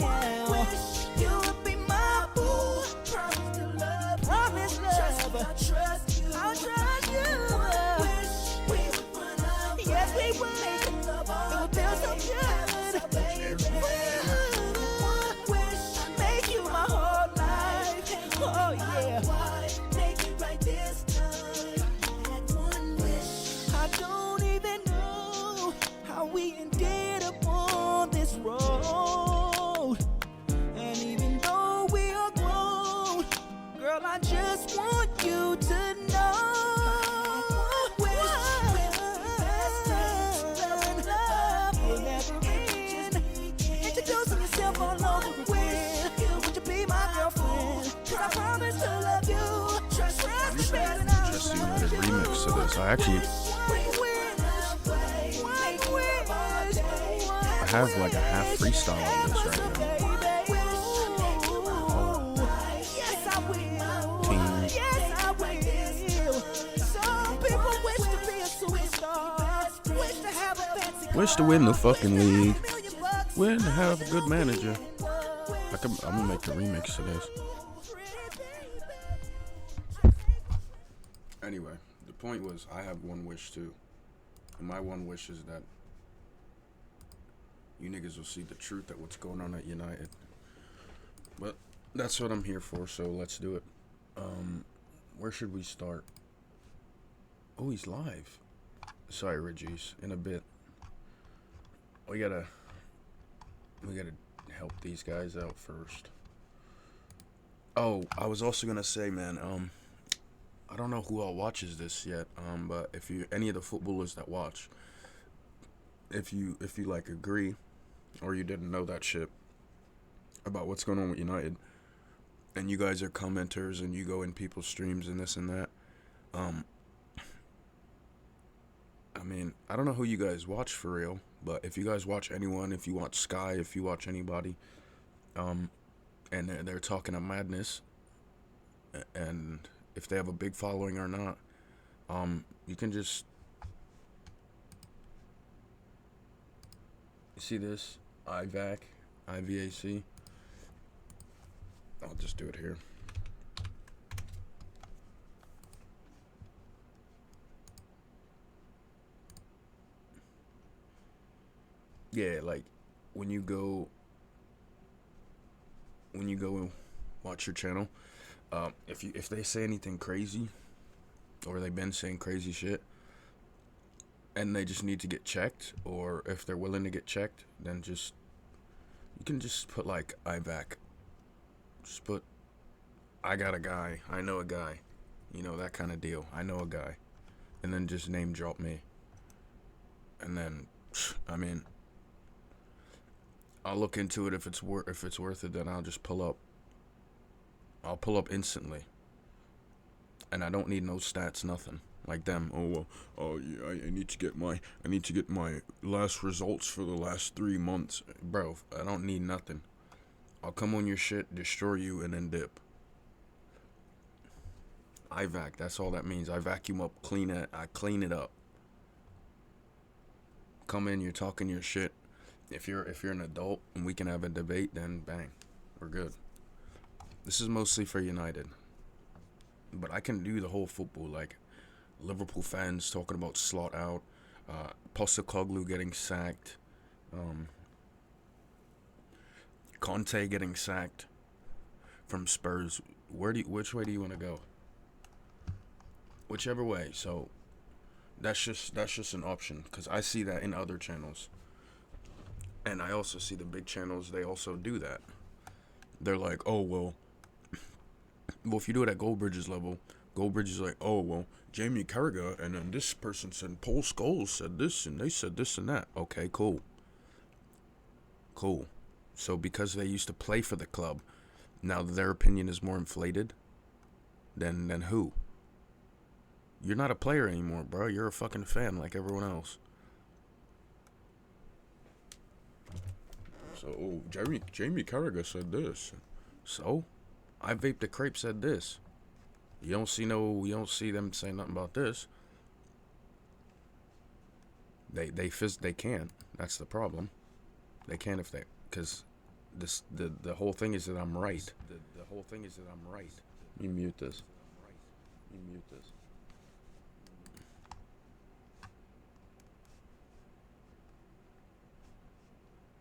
right now. Wish you would be my boo. Promise to love. Promise love. I'll trust you. I'll trust you. Wish we would run up. Yes, we would. Make love all it would feel so good. Wish make you my whole life. Oh yeah. Make it right this time. Had one wish. I don't even know how we ended up on this road. And even though we are grown, girl, I just want you to know. Introducing yourself all over again. Would you be my girlfriend? 'Cause I promise to love you. Trust me better than I Just the remix of this. I have like a half freestyle on this right now. Wish to win the fucking league. Win to have a good manager. I'm gonna make a remix of this. Anyway, the point was I have one wish too. And my one wish is that you niggas will see the truth at what's going on at United. But that's what I'm here for, so let's do it. Where should we start? Oh, he's live. Sorry, Regis. In a bit. We gotta help these guys out first. Oh, I was also gonna say, man, I don't know who all watches this yet, but if you any of the footballers that watch, if you like agree, or you didn't know that shit about what's going on with United, and you guys are commenters and you go in people's streams and this and that, I mean, I don't know who you guys watch for real, but if you guys watch anyone, if you watch Sky, if you watch anybody, and they're talking of madness, and if they have a big following or not, you can just, you see this, IVAC, I'll just do it here. Yeah, like when you go and watch your channel, if they say anything crazy, or they've been saying crazy shit, and they just need to get checked, or if they're willing to get checked, then you can just put like IVAC. Just put, I got a guy, I know a guy, that kind of deal. I know a guy, and then just name drop me, and then, I mean, I'll look into it. If it's worth it, then I'll just pull up. I'll pull up instantly. And I don't need no stats, nothing like them. Oh yeah, I need to get my last results for the last 3 months, bro. I don't need nothing. I'll come on your shit, destroy you, and then dip. IVAC. That's all that means. I vacuum up, I clean it up. Come in, you're talking your shit. If you're an adult and we can have a debate, then bang, we're good. This is mostly for United, but I can do the whole football, like Liverpool fans talking about Slot out, Postecoglou getting sacked, Conte getting sacked from Spurs. Which way do you want to go? Whichever way. So that's just an option, because I see that in other channels. And I also see the big channels, they also do that. They're like, oh, well, if you do it at Goldbridge's level, Goldbridge is like, oh, well, Jamie Carragher, and then this person said, Paul Scholes said this, and they said this and that. Okay, cool. So because they used to play for the club, now their opinion is more inflated than who? You're not a player anymore, bro. You're a fucking fan like everyone else. So, Jamie Carragher said this. So, I Vape the Crepe said this. You don't see them saying nothing about this. They can't. That's the problem. They can't because the whole thing is that I'm right. The whole thing is that I'm right. You mute this. You mute this.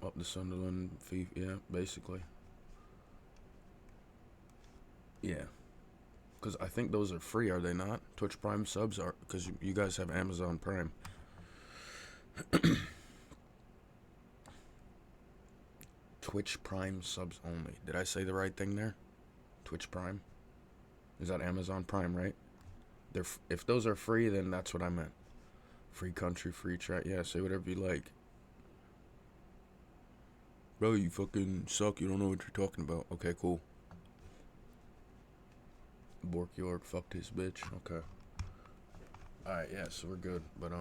Up the Sunderland fee, yeah, basically. Yeah, because I think those are free, are they not? Twitch Prime subs are, because you guys have Amazon Prime. Twitch Prime subs only. Did I say the right thing there? Twitch Prime? Is that Amazon Prime, right? If those are free, then that's what I meant. Free country, free chat. Yeah, say whatever you like. Bro, you fucking suck. You don't know what you're talking about. Okay, cool. Bork York fucked his bitch. Okay. Alright, yeah, so we're good. But,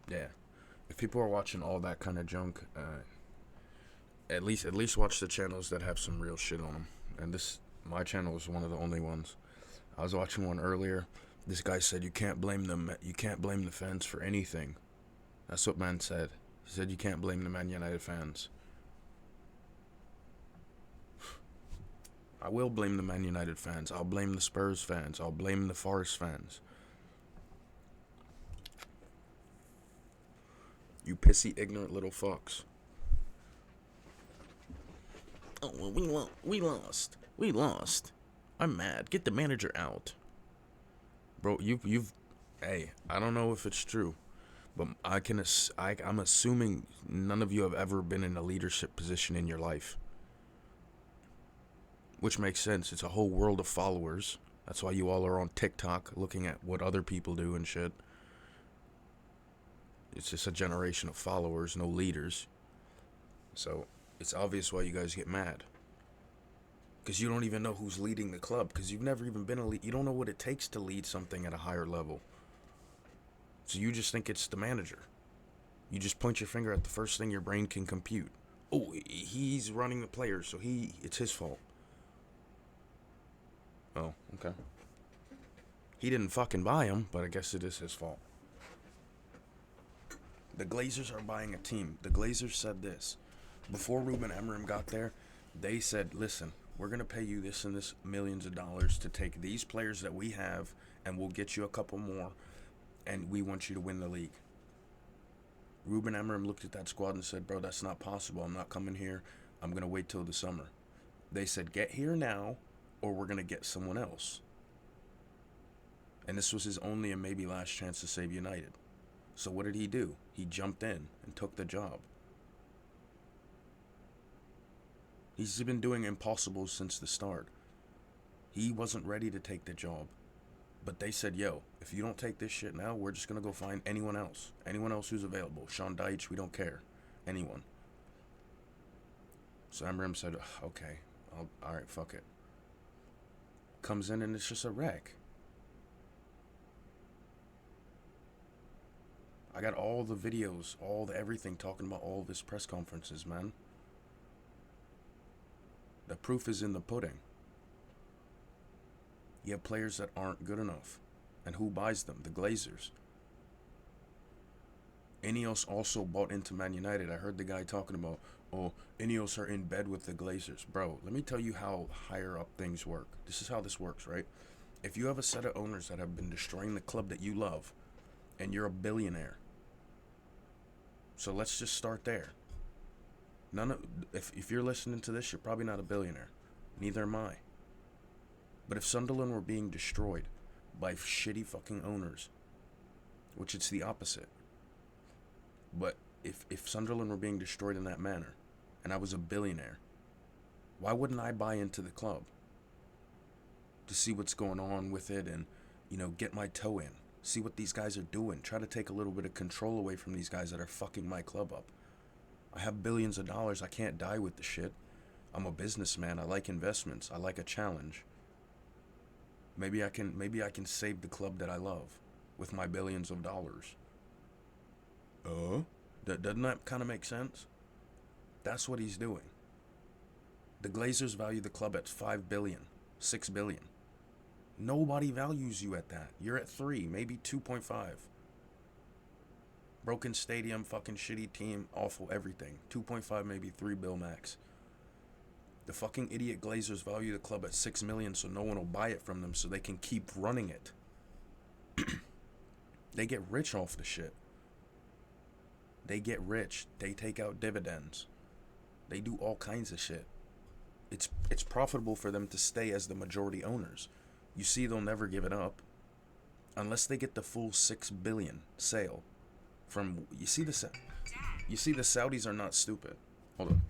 yeah. If people are watching all that kind of junk, at least watch the channels that have some real shit on them. And my channel is one of the only ones. I was watching one earlier. This guy said you can't blame them. You can't blame the fans for anything. That's what man said. He said you can't blame the Man United fans. I will blame the Man United fans. I'll blame the Spurs fans. I'll blame the Forest fans. You pissy, ignorant little fucks. Oh, well, we lost. I'm mad. Get the manager out. Bro, hey, I don't know if it's true, but I'm assuming none of you have ever been in a leadership position in your life. Which makes sense. It's a whole world of followers. That's why you all are on TikTok looking at what other people do and shit. It's just a generation of followers, no leaders. So, it's obvious why you guys get mad. Because you don't even know who's leading the club. Because you've never even been a lead. You don't know what it takes to lead something at a higher level. So you just think it's the manager. You just point your finger at the first thing your brain can compute. Oh, he's running the players, so it's his fault. Oh, okay. He didn't fucking buy him, but I guess it is his fault. The Glazers are buying a team. The Glazers said this. Before Ruben Amorim got there, they said, listen, we're going to pay you this and this millions of dollars to take these players that we have, and we'll get you a couple more, and we want you to win the league. Ruben Amorim looked at that squad and said, bro, that's not possible. I'm not coming here. I'm going to wait till the summer. They said, get here now, or we're going to get someone else. And this was his only and maybe last chance to save United. So what did he do? He jumped in and took the job. He's been doing impossibles since the start. He wasn't ready to take the job. But they said, yo, if you don't take this shit now, we're just going to go find anyone else. Anyone else who's available. Sean Dyche, we don't care. Anyone. So Amorim said, okay, alright, fuck it. Comes in and it's just a wreck. I got all the videos, everything talking about all of his press conferences, man. The proof is in the pudding. You have players that aren't good enough. And who buys them? The Glazers. INEOS also bought into Man United. I heard the guy talking about, oh, INEOS are in bed with the Glazers. Bro, let me tell you how higher up things work. This is how this works, right? If you have a set of owners that have been destroying the club that you love, and you're a billionaire, so let's just start there. If you're listening to this, you're probably not a billionaire. Neither am I. But if Sunderland were being destroyed by shitty fucking owners, which it's the opposite. But if Sunderland were being destroyed in that manner, and I was a billionaire, why wouldn't I buy into the club? To see what's going on with it and, get my toe in. See what these guys are doing. Try to take a little bit of control away from these guys that are fucking my club up. I have billions of dollars. I can't die with the shit. I'm a businessman. I like investments. I like a challenge. Maybe I can save the club that I love with my billions of dollars. Doesn't that kind of make sense? That's what he's doing. The Glazers value the club at 5 billion, 6 billion. Nobody values you at that. You're at 3, maybe 2.5. Broken stadium, fucking shitty team, awful everything. 2.5, maybe 3 bill max. The fucking idiot Glazers value the club at $6 million, so no one will buy it from them, so they can keep running it. They get rich off the shit. They get rich. They take out dividends. They do all kinds of shit. It's profitable for them to stay as the majority owners. You see, they'll never give it up unless they get the full $6 billion sale from. You see the Saudis are not stupid. Hold on.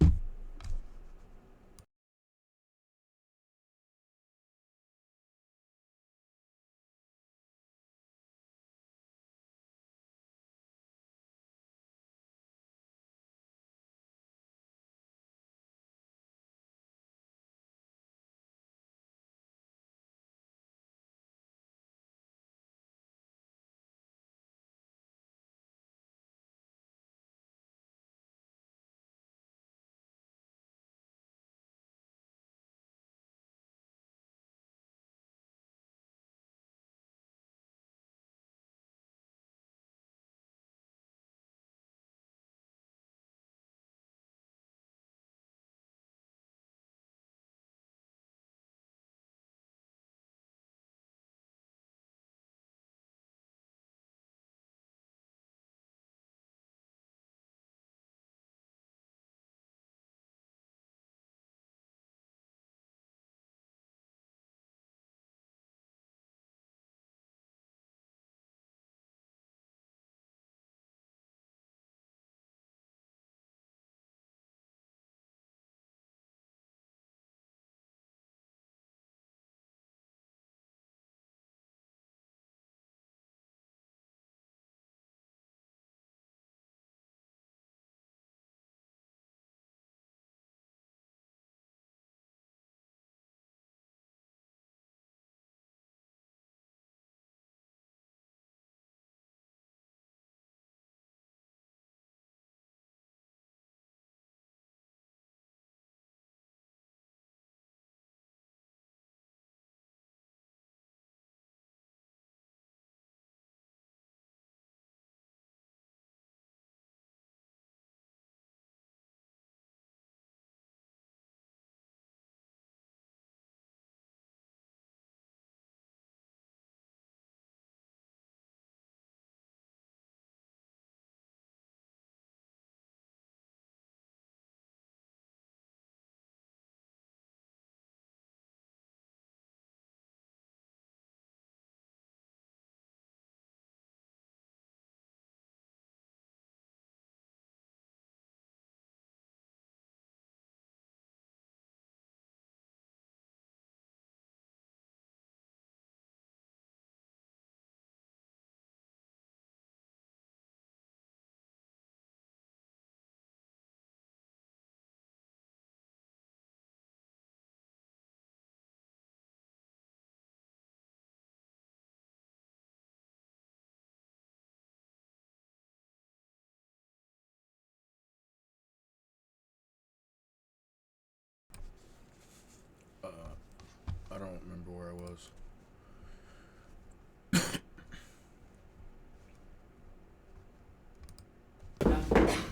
I don't remember where I was.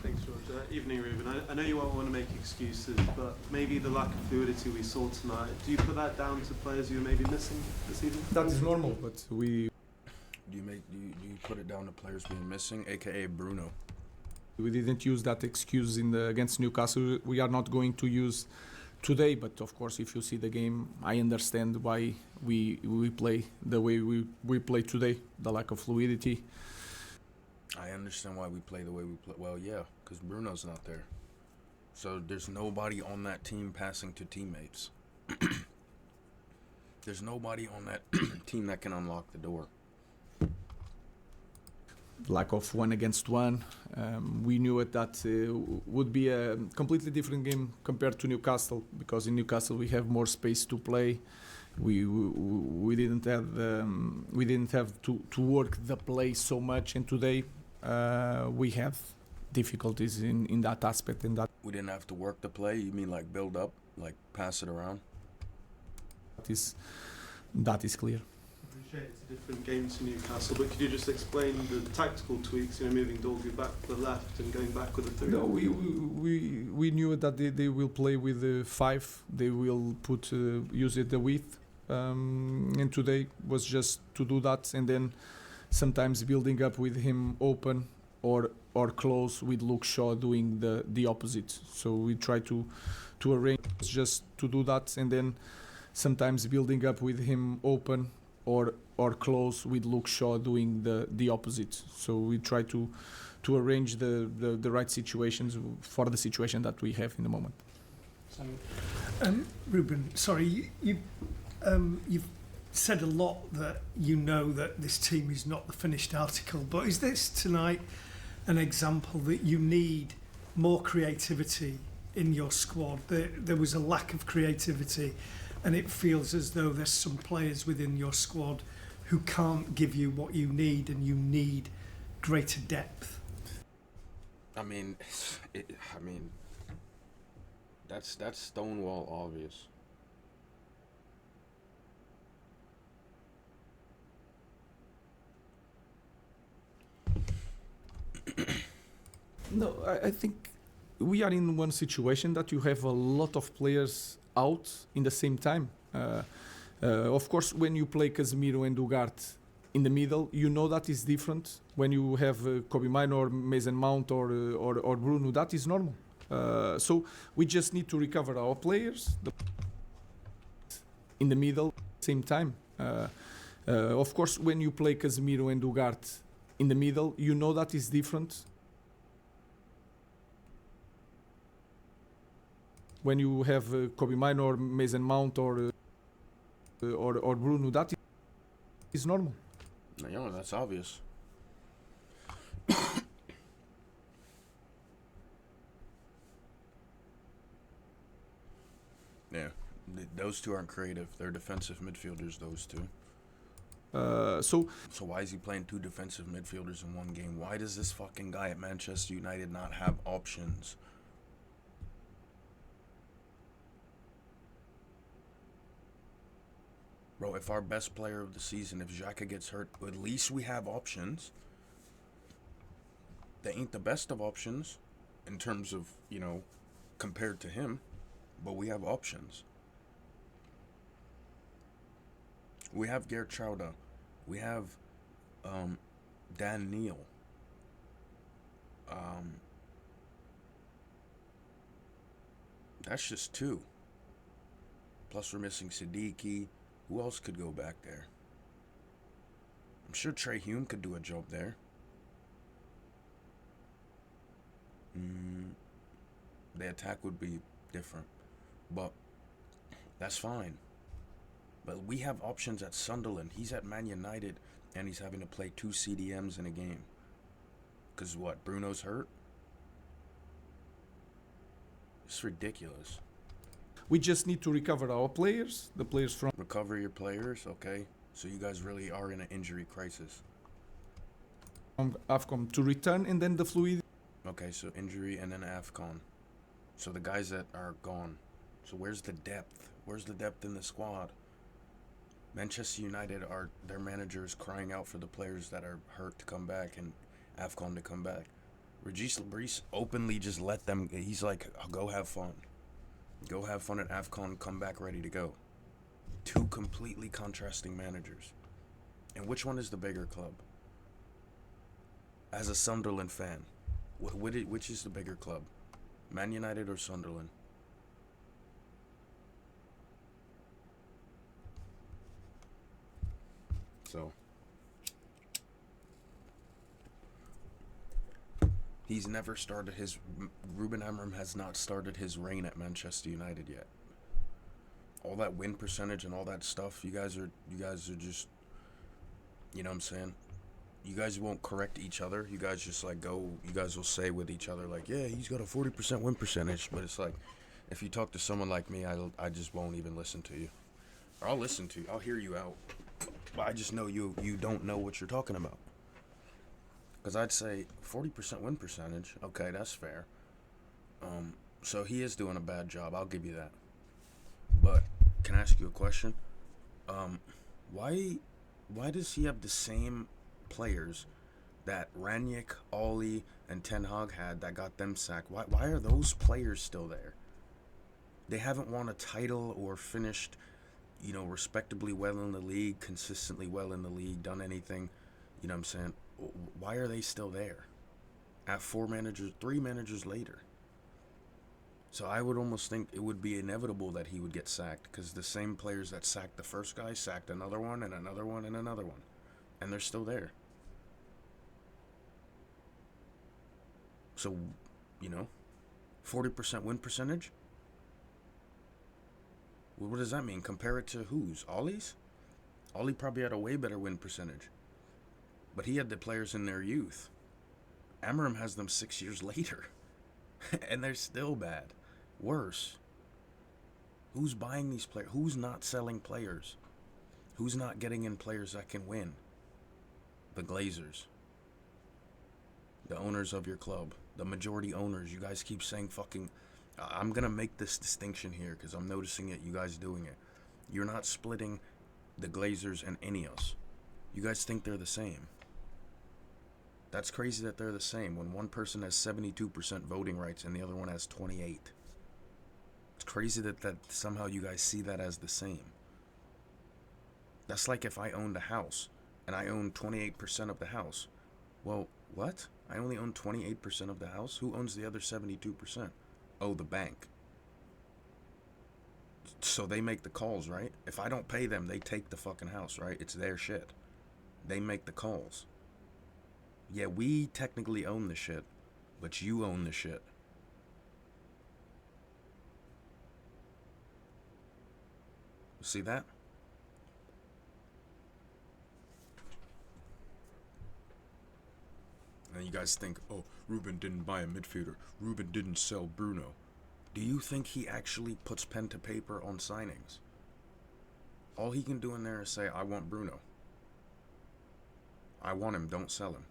Thanks, George. Evening, Ruben. I know you won't want to make excuses, but maybe the lack of fluidity we saw tonight, do you put that down to players you were maybe missing this evening? That is normal, but we Do you put it down to players being missing, aka Bruno? didn't use that excuse against Newcastle. We are not going to use today, but of course, if you see the game, I understand why we play the way we play today. The lack of fluidity. I understand why we play the way we play. Well, yeah, because Bruno's not there. So there's nobody on that team passing to teammates. There's nobody on that team that can unlock the door. Lack of one against one. We knew it that would be a completely different game compared to Newcastle, because in Newcastle we have more space to play. We didn't have to work the play so much, and today we have difficulties in that aspect. In that We didn't have to work the play. You mean like build up, like pass it around? that is clear. appreciate it's a different game to Newcastle, but could you just explain the tactical tweaks, moving Dorgu back to the left and going back with a 3? No, we knew that they will play with the 5. They will put use it the width, and today was just to do that, and then sometimes building up with him open or close with Luke Shaw doing the opposite. So we try to arrange just to do that, and then sometimes building up with him open or close with Luke Shaw doing the opposite. So we try to arrange the right situations for the situation that we have in the moment. Ruben, sorry, you've said a lot that that this team is not the finished article, but is this tonight an example that you need more creativity in your squad? There was a lack of creativity, and it feels as though there's some players within your squad who can't give you what you need, and you need greater depth. That's stonewall obvious. No, I think we are in one situation that you have a lot of players out in the same time. Of course, when you play Casemiro and Ugarte in the middle, that is different. When you have Kobe Mino or Mason Mount or Bruno, that is normal. So we just need to recover our players in the middle same time. Of course, when you play Casemiro and Ugarte in the middle, that is different. When you have Kobe Mino or Mason Mount or Bruno, that is normal. No, that's obvious. Yeah, those two aren't creative. They're defensive midfielders, those two. So why is he playing 2 defensive midfielders in one game? Why does this fucking guy at Manchester United not have options? Bro, if our best player of the season, if Xhaka gets hurt, at least we have options. They ain't the best of options in terms of, compared to him, but we have options. We have Gerd Chowda. We have Dan Neil. That's just 2. Plus we're missing Siddiqui. Who else could go back there? I'm sure Trey Hume could do a job there. The attack would be different, but that's fine. But we have options at Sunderland. He's at Man United, and he's having to play 2 CDMs in a game. Because what, Bruno's hurt? It's ridiculous. We just need to recover our players, the players from... Recover your players, okay. So you guys really are in an injury crisis. AFCON to return, and then the fluid... Okay, so injury and then AFCON. So the guys that are gone. So where's the depth? Where's the depth in the squad? Manchester United, their manager is crying out for the players that are hurt to come back and AFCON to come back. Regis Lebris openly just let them... He's like, go have fun. Go have fun at AFCON, come back ready to go. 2 completely contrasting managers. And which one is the bigger club? As a Sunderland fan, which is the bigger club? Man United or Sunderland? So... He's never started his... Ruben Amorim has not started his reign at Manchester United yet. All that win percentage and all that stuff, you guys are just... You know what I'm saying? You guys won't correct each other. You guys just you guys will say with each other yeah, he's got a 40% win percentage. But it's if you talk to someone like me, I just won't even listen to you. Or I'll listen to you. I'll hear you out. But I just know you don't know what you're talking about. Because I'd say 40% win percentage. Okay, that's fair. So he is doing a bad job. I'll give you that. But can I ask you a question? Why why does he have the same players that Ranić, Ollie, and Ten Hag had that got them sacked? Why are those players still there? They haven't won a title or finished, respectably well in the league, consistently well in the league, done anything. You know what I'm saying? Why are they still there? At 3 managers later. So I would almost think it would be inevitable that he would get sacked, because the same players that sacked the first guy sacked another one and another one and another one. And they're still there. So, 40% win percentage? Well, what does that mean? Compare it to whose? Ollie's? Ollie probably had a way better win percentage. But he had the players in their youth. Amorim has them 6 years later. And they're still bad. Worse. Who's buying these players? Who's not selling players? Who's not getting in players that can win? The Glazers. The owners of your club. The majority owners. You guys keep saying fucking... I'm going to make this distinction here because I'm noticing it, you guys doing it. You're not splitting the Glazers and INEOS. You guys think they're the same. That's crazy that they're the same when one person has 72% voting rights and the other one has 28. It's crazy that somehow you guys see that as the same. That's like if I owned a house and I own 28% of the house. Well, what? I only own 28% of the house? Who owns the other 72%? Oh, the bank. So they make the calls, right? If I don't pay them, they take the fucking house, right? It's their shit. They make the calls. Yeah, we technically own the shit, but you own the shit. See that? And you guys think, oh, Ruben didn't buy a midfielder. Ruben didn't sell Bruno. Do you think he actually puts pen to paper on signings? All he can do in there is say, I want Bruno. I want him, don't sell him.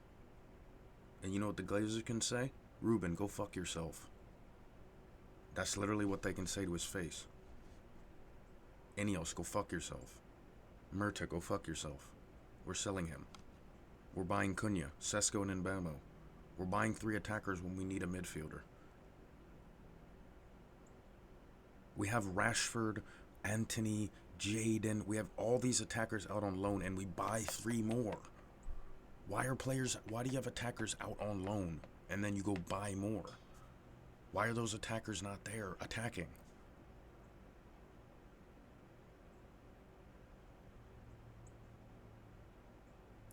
And you know what the Glazers can say? Ruben, go fuck yourself. That's literally what they can say to his face. INEOS, go fuck yourself. Murta, go fuck yourself. We're selling him. We're buying Cunha, Sesko, and Mbamo. We're buying 3 attackers when we need a midfielder. We have Rashford, Anthony, Jaden. We have all these attackers out on loan, and we buy 3 more. Why do you have attackers out on loan, and then you go buy more? Why are those attackers not there attacking?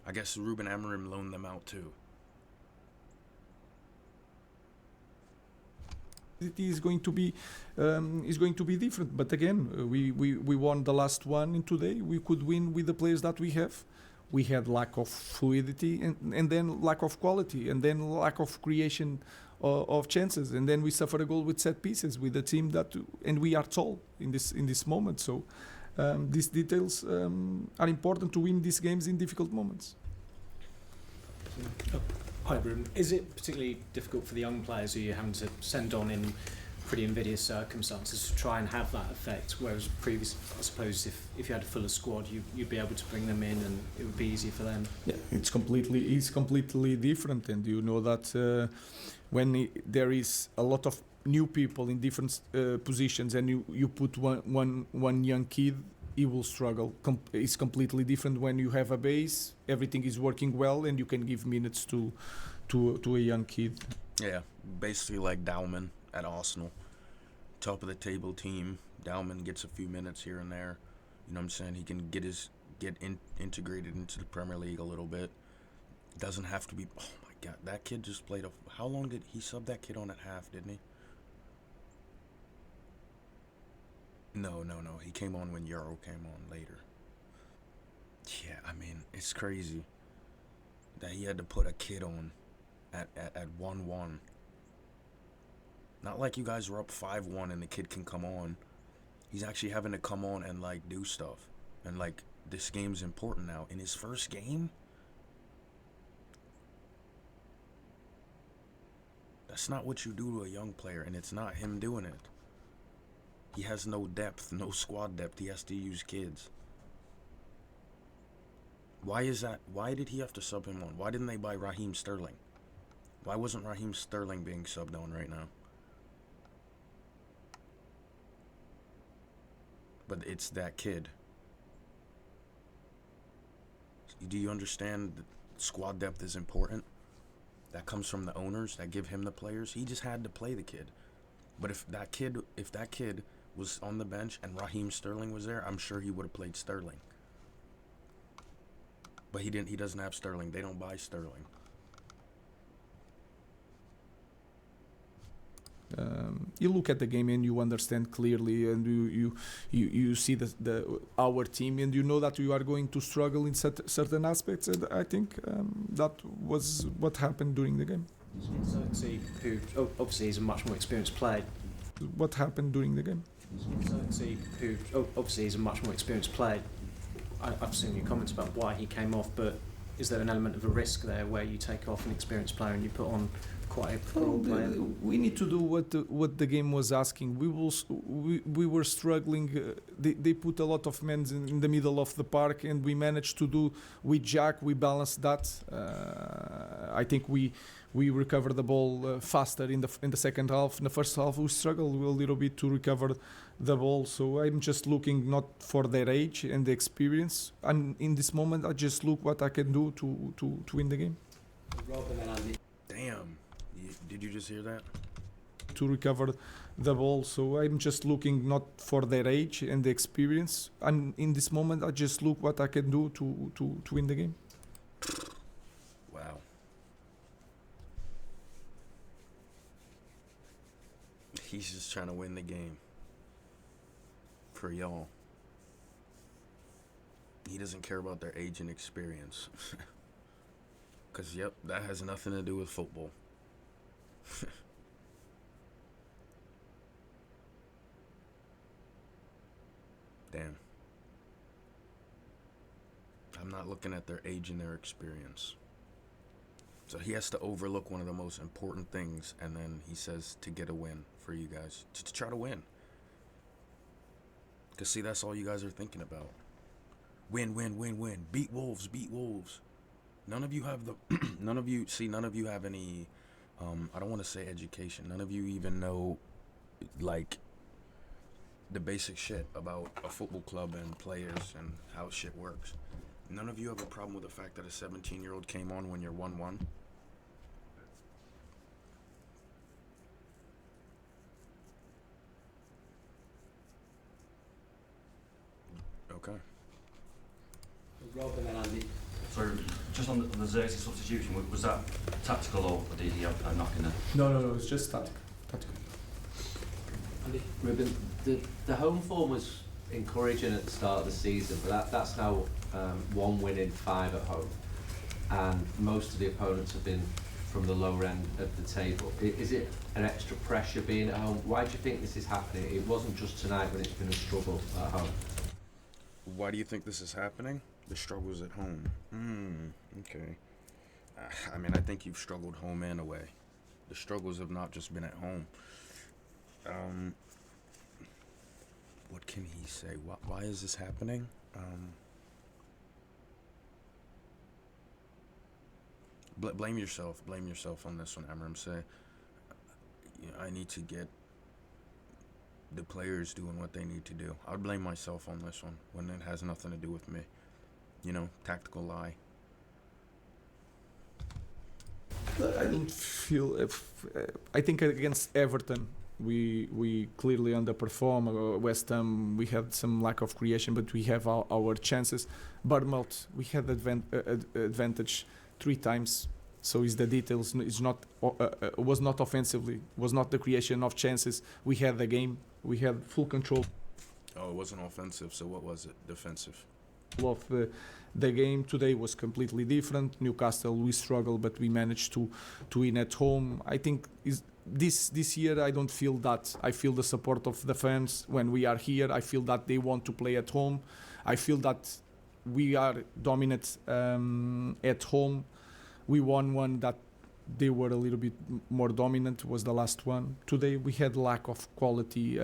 I guess Ruben Amorim loaned them out too. It is going to be different, but again, we won the last one, and today we could win with the players that we have. We had lack of fluidity, and then lack of quality, and then lack of creation of chances, and then we suffer a goal with set pieces with a team and we are tall in this moment. So these details are important to win these games in difficult moments. Hi, Ruben. Is it particularly difficult for the young players who you're having to send on in pretty invidious circumstances to try and have that effect? Whereas previously, I suppose, if you had a fuller squad, you'd be able to bring them in and it would be easier for them. Yeah, it's completely different, and you know that when there is a lot of new people in different positions, and you put one young kid, he will struggle. It's completely different when you have a base, everything is working well, and you can give minutes to a young kid. Yeah, basically like Dalman at Arsenal. Top of the table team. Dalman gets a few minutes here and there. You know what I'm saying? He can integrated into the Premier League a little bit. Doesn't have to be... Oh my God, that kid just played How long did he sub that kid on at half, didn't he? No. He came on when Euro came on later. Yeah, I mean, it's crazy that he had to put a kid on at 1-1. Not like you guys were up 5-1 and the kid can come on. He's actually having to come on and, like, do stuff. And, like, this game's important now. In his first game? That's not what you do to a young player, and it's not him doing it. He has no depth, no squad depth. He has to use kids. Why is that? Why did he have to sub him on? Why didn't they buy Raheem Sterling? Why wasn't Raheem Sterling being subbed on right now? But it's that kid. Do you understand that squad depth is important? That comes from the owners that give him the players. He just had to play the kid. But if that kid was on the bench and Raheem Sterling was there, I'm sure he would have played Sterling. But he didn't. He doesn't have Sterling. They don't buy Sterling. You look at the game and you understand clearly, and you see our team, and you know that you are going to struggle in certain aspects. And I think that was what happened during the game. Xerxes, who obviously is a much more experienced player. What happened during the game? Xerxes, who obviously is a much more experienced player. I've seen your comments about why he came off, but is there an element of a risk there where you take off an experienced player and you put on quite a role player? We need to do what the game was asking. We were struggling. They put a lot of men in the middle of the park, and we managed to do with Jack. We balanced that. I think we recovered the ball faster in the second half. In the first half, we struggled a little bit to recover the ball. So I'm just looking not for their age and the experience. And in this moment, I just look what I can do to win the game. Damn. Did you just hear that? To recover the ball. So I'm just looking not for their age and the experience. And in this moment, I just look what I can do to win the game. Wow. He's just trying to win the game. For y'all. He doesn't care about their age and experience. Because, yep, that has nothing to do with football. Damn. I'm not looking at their age and their experience. So he has to overlook one of the most important things, and then he says to get a win for you guys. To try to win. Because, see, that's all you guys are thinking about. Win, win, win, win. Beat Wolves, beat Wolves. None of you have the... none of you have any... I don't want to say education. None of you even know, like, the basic shit about a football club and players and how shit works. None of you have a problem with the fact that a 17-year-old came on when you're 1-1. Okay. Rob and then Andy. So, just on the Xerxes substitution, was that tactical or did he have a knock in there? No, it's just tactical. Andy. Ruben, the home form was encouraging at the start of the season, but that's now 1 win in 5 at home, and most of the opponents have been from the lower end of the table. Is it an extra pressure being at home? Why do you think this is happening? It wasn't just tonight when it's been a struggle at home. Why do you think this is happening? The struggles at home. Okay. I mean, I think you've struggled home and away. The struggles have not just been at home. What can he say? Why is this happening? Blame yourself. Blame yourself on this one, Amorim. Say, I need to get the players doing what they need to do. I would blame myself on this one when it has nothing to do with me. You know, tactical lie. I don't feel. I think against Everton, we clearly underperform. West Ham, we had some lack of creation, but we have our chances. Bournemouth, we had advantage 3 times. So is the details. It's not was not offensively. Was not the creation of chances. We had the game. We had full control Oh, it wasn't offensive. So what was it? Defensive. of the game. Today was completely different. Newcastle, we struggled, but we managed to win at home. I think this year I don't feel that. I feel the support of the fans when we are here. I feel that they want to play at home. I feel that we are dominant at home. We won one that they were a little bit more dominant, was the last one. Today we had lack of quality,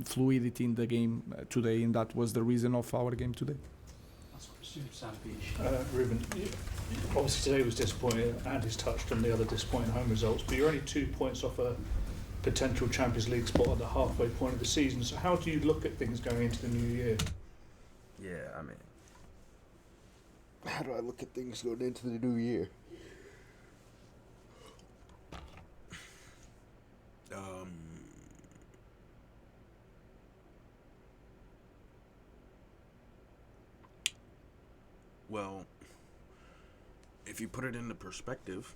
fluidity in the game today, and that was the reason of our game today. Last question. Sam Beach. Ruben, obviously today was disappointing. Andy's touched on the other disappointing home results, but you're only 2 points off a potential Champions League spot at the halfway point of the season. So how do you look at things going into the new year? Yeah, I mean, how do I look at things going into the new year? Well, if you put it into perspective,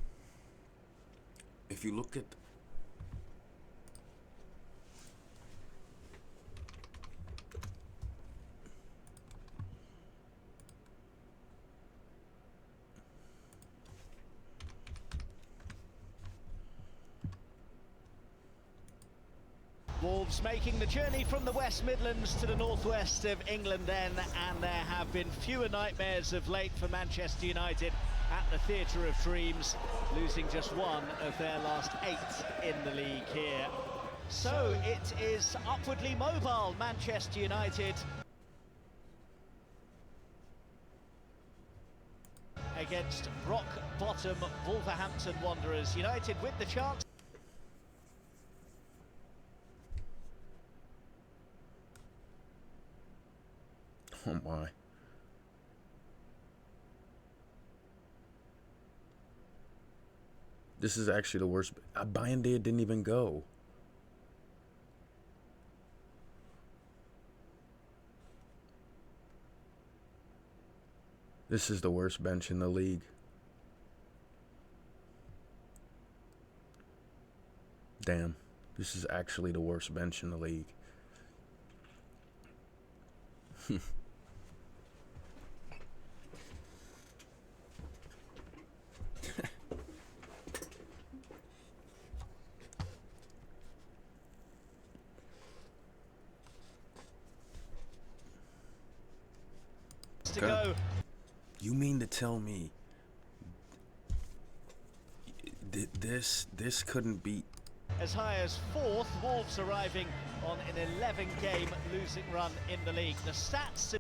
if you look at Wolves making the journey from the West Midlands to the northwest of England then, and there have been fewer nightmares of late for Manchester United at the Theatre of Dreams, losing just one of their last 8 in the league here. So it is upwardly mobile Manchester United against rock bottom Wolverhampton Wanderers. United with the chance. oh my. This is actually the worst. Bayandea didn't even go. This is the worst bench in the league. Damn. This is actually the worst bench in the league. To go. You mean to tell me this couldn't beat? As high as 4th, Wolves arriving on an 11-game losing run in the league. The stats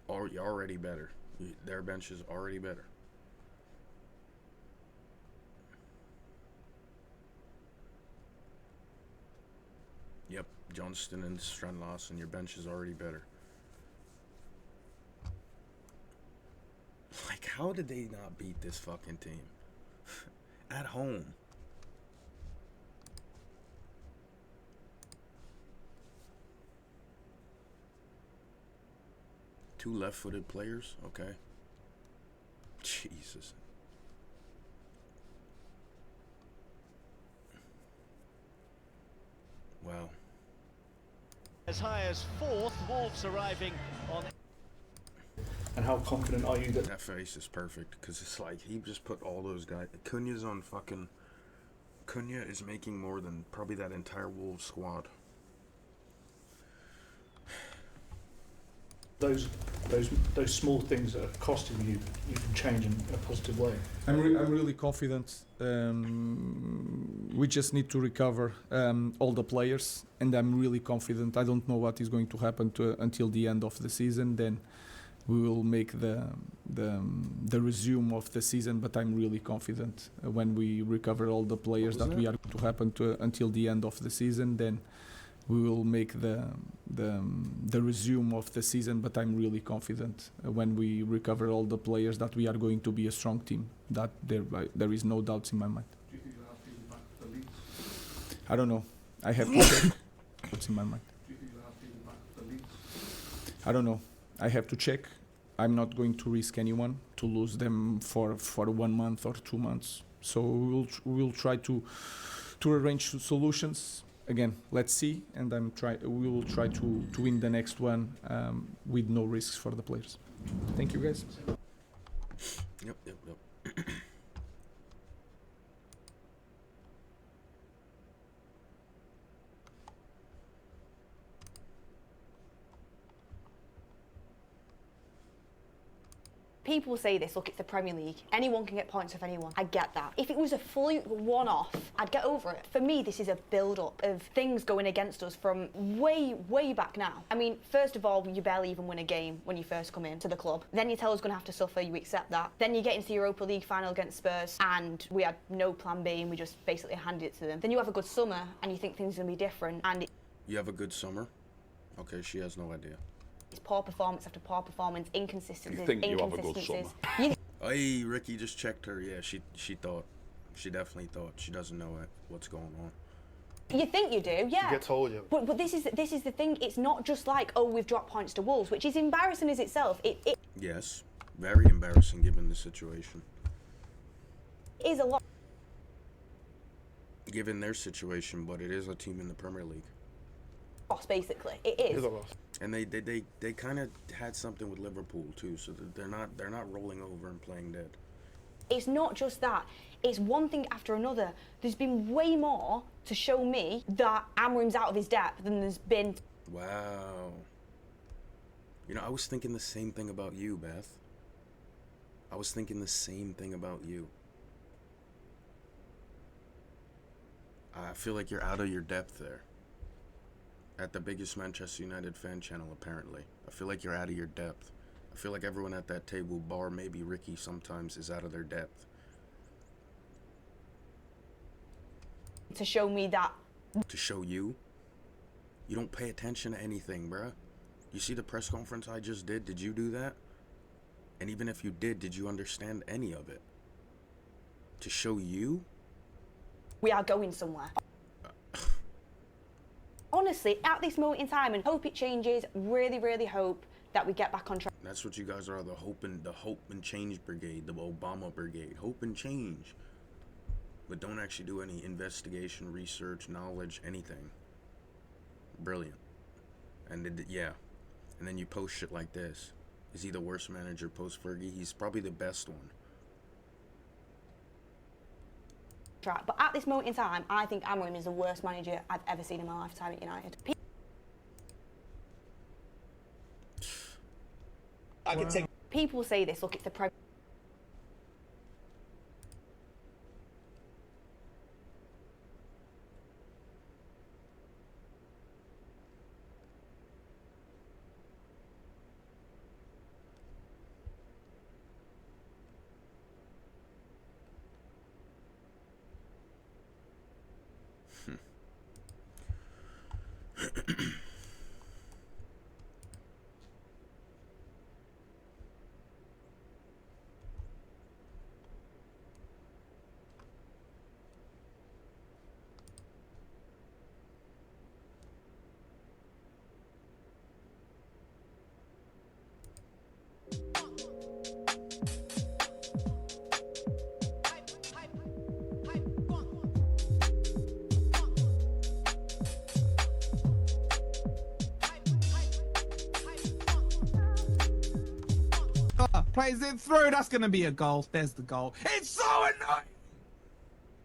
are already better. Their bench is already better. Yep, Johnston and Strand-Larsen, and your bench is already better. Like, how did they not beat this fucking team? At home. Two left-footed players? Okay. Jesus. Wow. as high as 4th, Wolves arriving on. And how confident are you that That face is perfect, because it's like he just put all those guys. Cunha's on fucking. Cunha is making more than probably that entire Wolves squad. those small things that are costing you, you can change in a positive way? I'm really confident. We just need to recover all the players, and I'm really confident. I don't know what is going to happen until the end of the season. Then we will make the resume of the season. But I'm really confident when we recover all the players that we are going to happen until the end of the season. Then we will make the resume of the season. But I'm really confident when we recover all the players that we are going to be a strong team. That there is no doubts in my mind. Do you think you'll have people back for the Leeds? I don't know. I have to check. What's in my mind? Do you think you'll have people back for the Leeds? I don't know. I have to check. I'm not going to risk anyone to lose them for 1 month or 2 months. So we'll try to arrange solutions. Again, let's see, and we will try to win the next one with no risks for the players. Thank you, guys. Yep. People say this, look, it's the Premier League. Anyone can get points off anyone. I get that. If it was a fully one-off, I'd get over it. For me, this is a build-up of things going against us from way, way back now. I mean, first of all, you barely even win a game when you first come into the club. Then you tell us going to have to suffer, you accept that. Then you get into the Europa League final against Spurs, and we had no plan B, and we just basically handed it to them. Then you have a good summer, and you think things are going to be different, and You have a good summer? Okay, she has no idea. it's poor performance after poor performance, inconsistencies, You think you have a good summer? Hey, Ricky just checked her. Yeah, she thought. She definitely thought. She doesn't know what's going on. You think you do, yeah. You get told you. But this is the thing. It's not just like, oh, we've dropped points to Wolves, which is embarrassing as itself. It Yes, very embarrassing given the situation. is a lot. Given their situation, but it is a team in the Premier League. Loss, basically. It is. It's a loss. And they kind of had something with Liverpool too, so that they're not rolling over and playing dead. It's not just that. It's one thing after another. There's been way more to show me that Amorim's out of his depth than there's been. Wow. You know, I was thinking the same thing about you, Beth. I was thinking the same thing about you. I feel like you're out of your depth there. At the biggest Manchester United fan channel, apparently. I feel like you're out of your depth. I feel like everyone at that table, bar maybe Ricky, sometimes is out of their depth. To show me that. To show you? You don't pay attention to anything, bruh. You see the press conference I just did? Did you do that? And even if you did you understand any of it? To show you? We are going somewhere. Honestly, at this moment in time, and hope it changes, really, really hope that we get back on track. That's what you guys are, the hope and change brigade, the Obama brigade. Hope and change. But don't actually do any investigation, research, knowledge, anything. Brilliant. And yeah. And then you post shit like this. Is he the worst manager post Fergie? He's probably the best one. But at this moment in time, I think Amorim is the worst manager I've ever seen in my lifetime at United. People say this, look, it's the Premier. Plays it through, that's gonna be a goal. There's the goal. It's so annoying!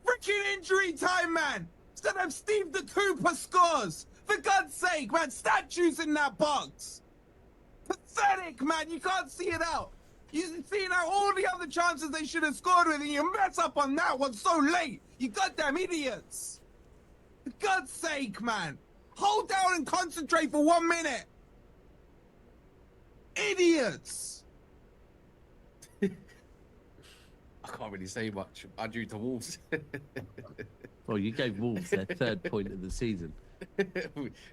Freaking injury time, man! Instead of Steve the Cooper scores! For God's sake, man, statues in that box! Pathetic, man, you can't see it out! You see now all the other chances they should have scored with and you mess up on that one so late! You goddamn idiots! For God's sake, man! Hold down and concentrate for 1 minute! Idiots! I can't really say much. I drew to Wolves. Well, you gave Wolves their third point of the season.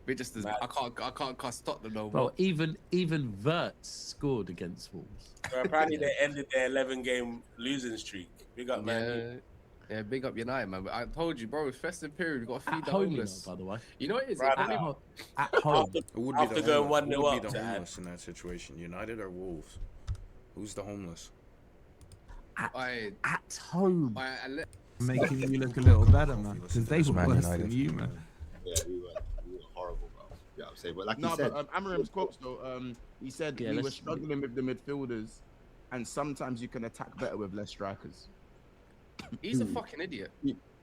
We're just as I can't stop them no more. Well, even Wirtz scored against Wolves. So apparently they ended their 11-game losing streak. Big up, man. Yeah, big up United, man. But I told you, bro, it's festive period. We've got to feed the home, homeless. by the way. You know what it is? Right At home. Who would After be the going 1-0 who would up be the to homeless in that situation? United or Wolves? Who's the homeless? At home. Making you look a little better, man. Because they were worse than you, man. Yeah, we were horrible, bro. Yeah, I'm saying, but like No, you said, but Amorim's quotes though, he said Yeah, we were let's- struggling with the midfielders, and sometimes you can attack better with less strikers. He's a fucking idiot.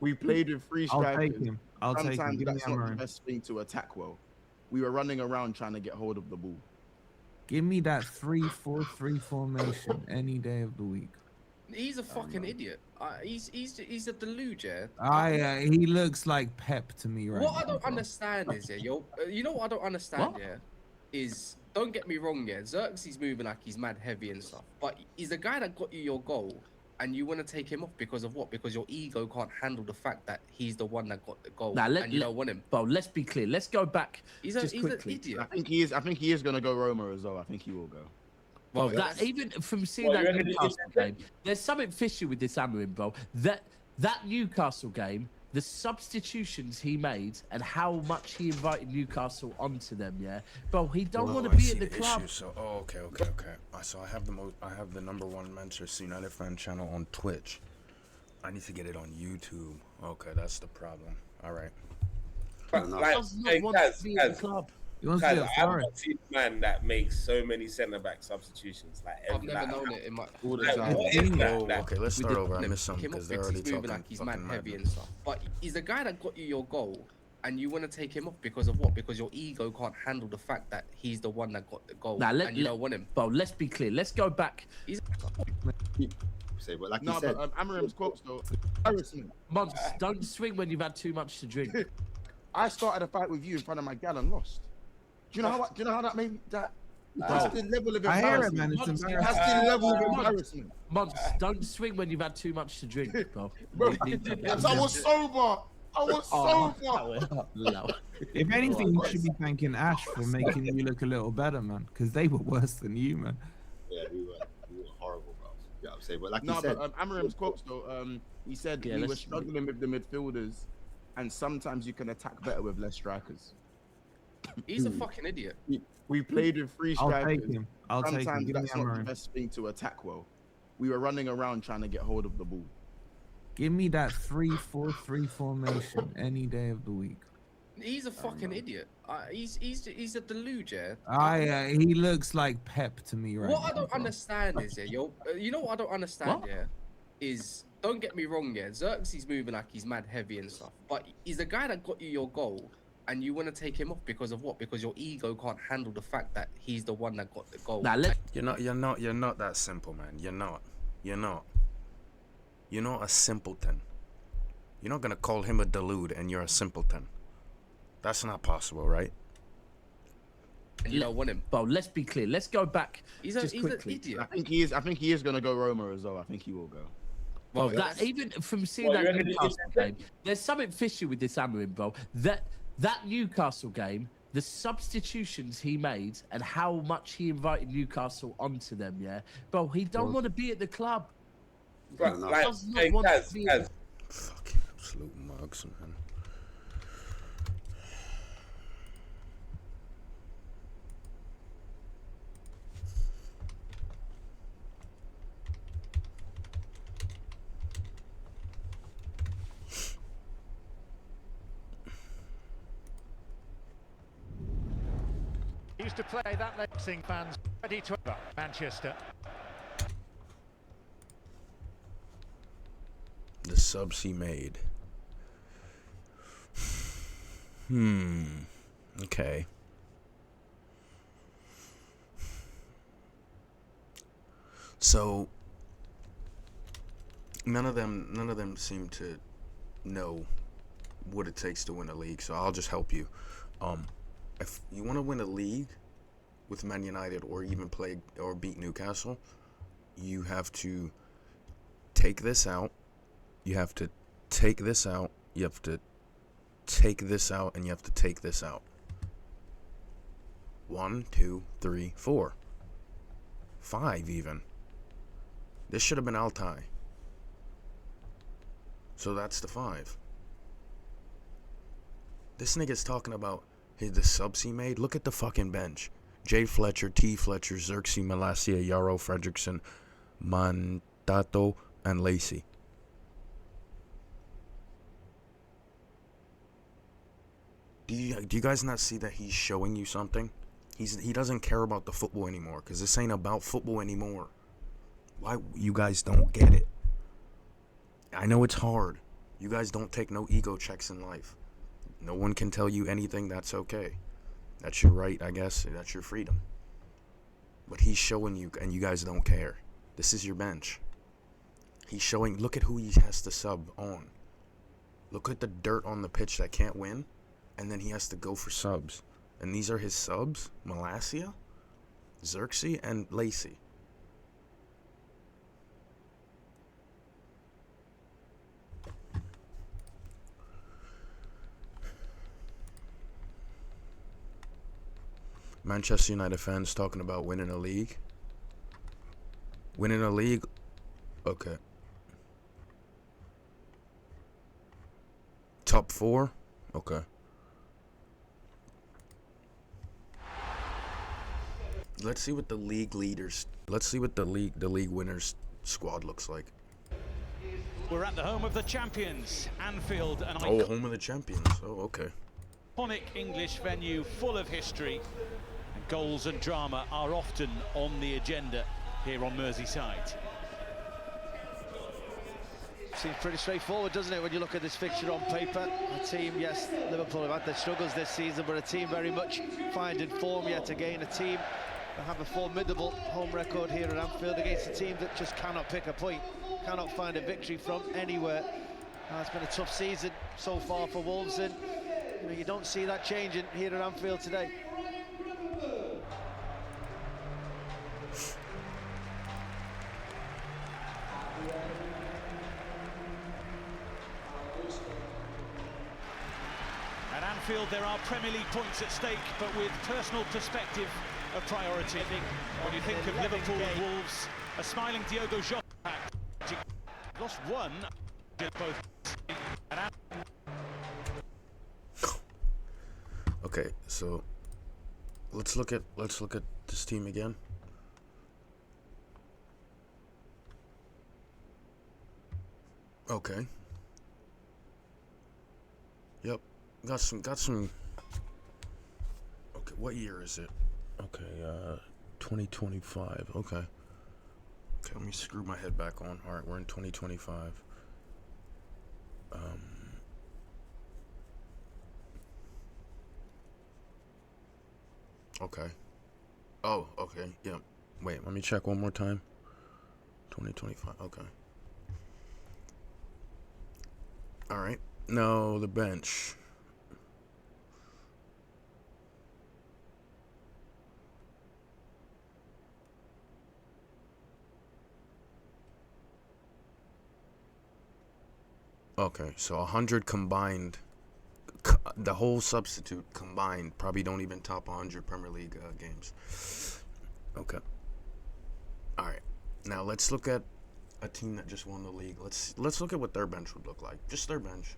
We played with 3 I'll strikers. take him. I'll take him. Sometimes Give me that's not the Amorim. best thing to attack well. We were running around trying to get hold of the ball. Give me that 3-4-3 formation any day of the week. He's a fucking idiot. He's a deluge, yeah. He looks like Pep to me right What now. I don't bro. understand is, yeah, you know what I don't understand, yeah, is, don't get me wrong, yeah, Xerxes moving like he's mad heavy and stuff, but he's the guy that got you your goal, and you want to take him off because of what? Because your ego can't handle the fact that he's the one that got the goal, and you don't want him. Bro, let's be clear. Let's go back He's quickly. an idiot. I think he is gonna go Roma as well. I think he will go. Bro, that, even from seeing that Newcastle game, there's something fishy with this amorim, bro. That Newcastle game, the substitutions he made and how much he invited Newcastle onto them, yeah, bro, he don't want to be at the club. So, okay. So I have the #1 Manchester United fan channel on Twitch. I need to get it on YouTube. Okay, that's the problem. All right. Like, hey, guys, He wants to be at I've Forest. not seen a man that makes so many centre back substitutions. Like I've never known it in my all the like, time. what is that? Oh, okay, let's start over. I missed something Him because off they're because already he's moving talking like he's mad fucking heavy madness. and stuff. But he's the guy that got you your goal, and you want to take him off because of what? Because your ego can't handle the fact that he's the one that got the goal, and you don't want him. Bro, let's be clear. Let's go back. Say, but like No, you said, but Amorim's quotes though. Embarrassing. Months, don't swing when you've had too much to drink. I started a fight with you in front of my gal and lost. Do you know how that made that? That's the level of I hear it, embarrassment. man. It's Months, embarrassing. That's the level of embarrassment. Months, don't swing when you've had too much to drink, bro. Bro, You need to- I was sober. I was sober. No. If anything, you should be thanking Ash for making you look a little better, man. Because they were worse than you, man. yeah, we were horrible, bro. Yeah, I'm saying, but like No, you said, but Amorim's quotes though. He said Yeah, we were let's- struggling with the midfielders, and sometimes you can attack better with less strikers. He's a fucking idiot. We played with 3 I'll strikers. take him. I'll take him. Sometimes Give me that's not the Amorim. best thing to attack well. We were running around trying to get hold of the ball. Give me that 3-4-3 formation any day of the week. He's a fucking idiot. He's a deluge, yeah. He looks like Pep to me right What now. I don't bro. understand is, yeah, you know what I don't understand, yeah, is, don't get me wrong, yeah, Xerxes moving like he's mad heavy and stuff, but he's the guy that got you your goal, and you want to take him off because of what? Because your ego can't handle the fact that he's the one that got the goal. You're not that simple, man. You're not. You're not a simpleton. You're not gonna call him a delude and you're a simpleton. That's not possible, right? And you don't want him. Bro, let's be clear. Let's go back He's just an quickly. idiot. I think he is gonna go Roma as well. I think he will go. Bro, Well, that, even from seeing Well, that you Newcastle game, there's something fishy with this amorim, bro. That Newcastle game, the substitutions he made and how much he invited Newcastle onto them, yeah, bro, he don't want to be at the club. But, like, does not hey, want guys, to be guys, Fucking absolute mugs, man. Used to play that Leipzig fans ready to Manchester. The subs he made. Okay. So none of them seem to know what it takes to win a league, so I'll just help you. If you want to win a league with Man United or even play or beat Newcastle, you have to take this out. You have to take this out. You have to take this out, and you have to take this out. 1, 2, 3, 4, 5 even. This should have been Altai. So that's the 5. This nigga's talking about the subs he made. Look at the fucking bench. Jay Fletcher, T. Fletcher, Xerxes Malacia, Yarrow Fredrickson, Mandato, and Lacey. Do you guys not see that he's showing you something? He doesn't care about the football anymore, because this ain't about football anymore. Why you guys don't get it? I know it's hard. You guys don't take no ego checks in life. No one can tell you anything. That's okay. That's your right, I guess. That's your freedom. But he's showing you, and you guys don't care. This is your bench. He's showing, look at who he has to sub on. Look at the dirt on the pitch that can't win, and then he has to go for subs. And these are his subs: Malacia, Xerxes, and Lacey. Manchester United fans talking about winning a league. Winning a league? Okay. Top 4? Okay. Let's see what the league leaders, let's see what the league winners squad looks like. We're at the home of the champions, Anfield, an Oh, home of the champions. Oh, okay. iconic English venue full of history. And goals and drama are often on the agenda here on Merseyside. Seems pretty straightforward, doesn't it, when you look at this fixture on paper? A team, yes, Liverpool have had their struggles this season, but a team very much finding form yet again. A team that have a formidable home record here at Anfield against a team that just cannot pick a point, cannot find a victory from anywhere. It's been a tough season so far for Wolves, and you don't see that changing here at Anfield today. At Anfield, there are Premier League points at stake, but with personal perspective a priority. When you think of Liverpool and Wolves, a smiling Diogo Jota lost one. Both. Okay, so let's look at this team again. Okay. Yep. Got some. Okay, what year is it? Okay, 2025. Okay. Okay, let me screw my head back on. All right, we're in 2025. Okay. Oh, okay. Yep. Wait, let me check one more time. 2025. Okay. All right. No, the bench. Okay, so 100 combined. The whole substitute combined probably don't even top 100 Premier League games. Okay. All right. Now let's look at a team that just won the league. Let's look at what their bench would look like. Just their bench.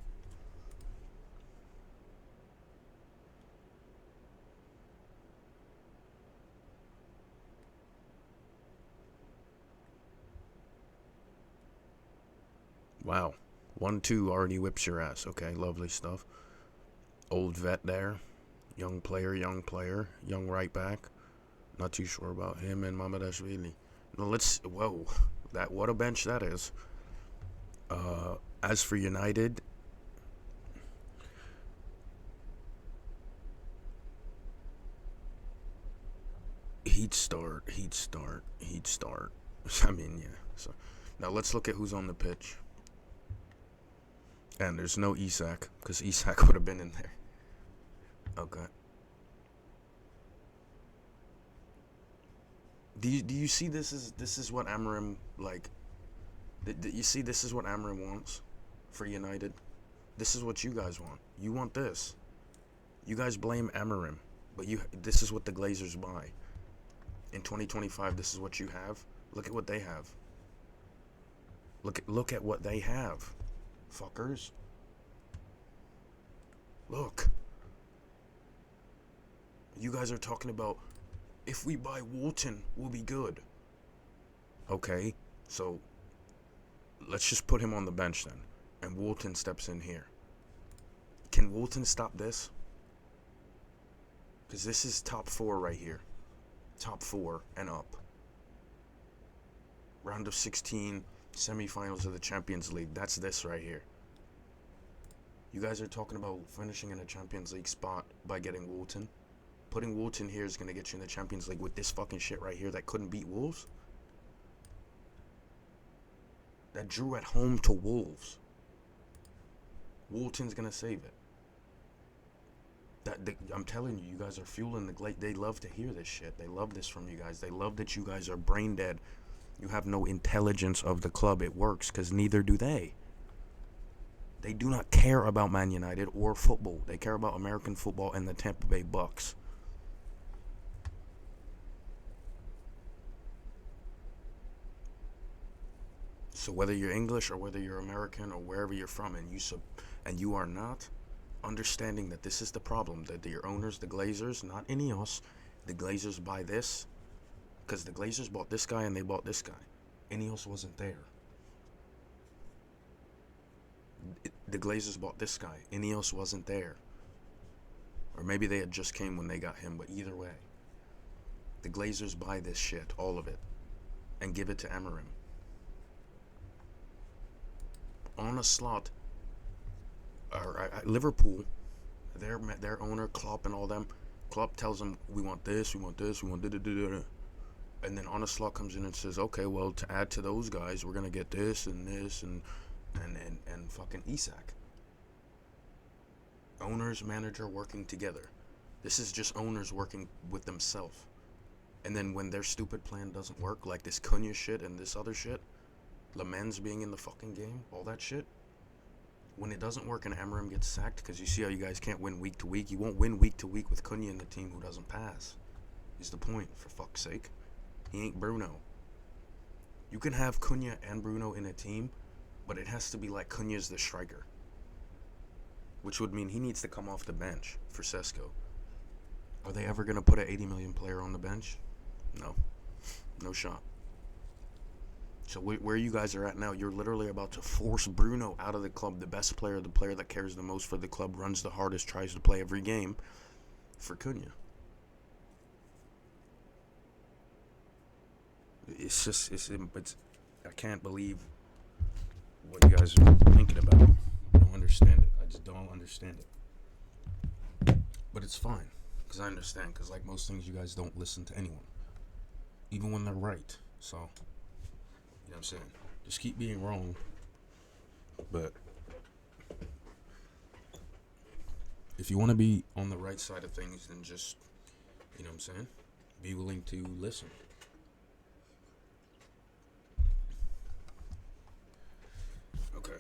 Wow. 1-2 already whips your ass. Okay, lovely stuff. Old vet there. Young player, young right back. Not too sure about him and Mamadashvili. Now whoa, what a bench that is. As for United, he'd start. I mean, yeah. So now let's look at who's on the pitch. And there's no Isak, because Isak would have been in there. Okay. Do you see this is what Amorim, like, you see this is what Amorim wants for United? This is what you guys want. You want this. You guys blame Amorim, but this is what the Glazers buy. In 2025, this is what you have. Look at what they have. Look at what they have. Fuckers. Look. You guys are talking about, if we buy Walton, we'll be good. Okay, so let's just put him on the bench then. And Walton steps in here. Can Walton stop this? Because this is top 4 right here. Top 4 and up. Round of 16, semifinals of the Champions League. That's this right here. You guys are talking about finishing in a Champions League spot by getting Walton. Putting Woolton here is going to get you in the Champions League with this fucking shit right here that couldn't beat Wolves. That drew at home to Wolves. Woolton's going to save it. I'm telling you, you guys are fueling the glade. They love to hear this shit. They love this from you guys. They love that you guys are brain dead. You have no intelligence of the club. It works because neither do they. They do not care about Man United or football. They care about American football and the Tampa Bay Bucks. So whether you're English or whether you're American or wherever you're from, and you are not understanding that this is the problem, that your owners, the Glazers, not INEOS, the Glazers buy this, because the Glazers bought this guy and they bought this guy. INEOS wasn't there. The Glazers bought this guy. INEOS wasn't there. Or maybe they had just came when they got him, but either way. The Glazers buy this shit, all of it, and give it to amorim. On a slot, Liverpool, their owner, Klopp and all them, Klopp tells them, we want this, we want this, we want da-da-da-da-da. And then on a slot comes in and says, okay, well, to add to those guys, we're going to get this and this and fucking Isak. Owners, manager working together. This is just owners working with themselves. And then when their stupid plan doesn't work, like this Cunha shit and this other shit, Lamens being in the fucking game, all that shit, when it doesn't work and amorim gets sacked, because you see how you guys can't win week to week, you won't win week to week with Cunha in the team who doesn't pass. Is the point, for fuck's sake. He ain't Bruno. You can have Cunha and Bruno in a team, but it has to be like Cunha's the striker. Which would mean he needs to come off the bench for Sesko. Are they ever going to put an 80 million player on the bench? No. No shot. So where you guys are at now, you're literally about to force Bruno out of the club, the best player, the player that cares the most for the club, runs the hardest, tries to play every game, for Cunha. It's I can't believe what you guys are thinking about. I don't understand it. I just don't understand it. But it's fine, because I understand, because like most things, you guys don't listen to anyone. Even when they're right. So, you know what I'm saying? Just keep being wrong. But if you want to be on the right side of things, then just, you know what I'm saying? Be willing to listen. Okay.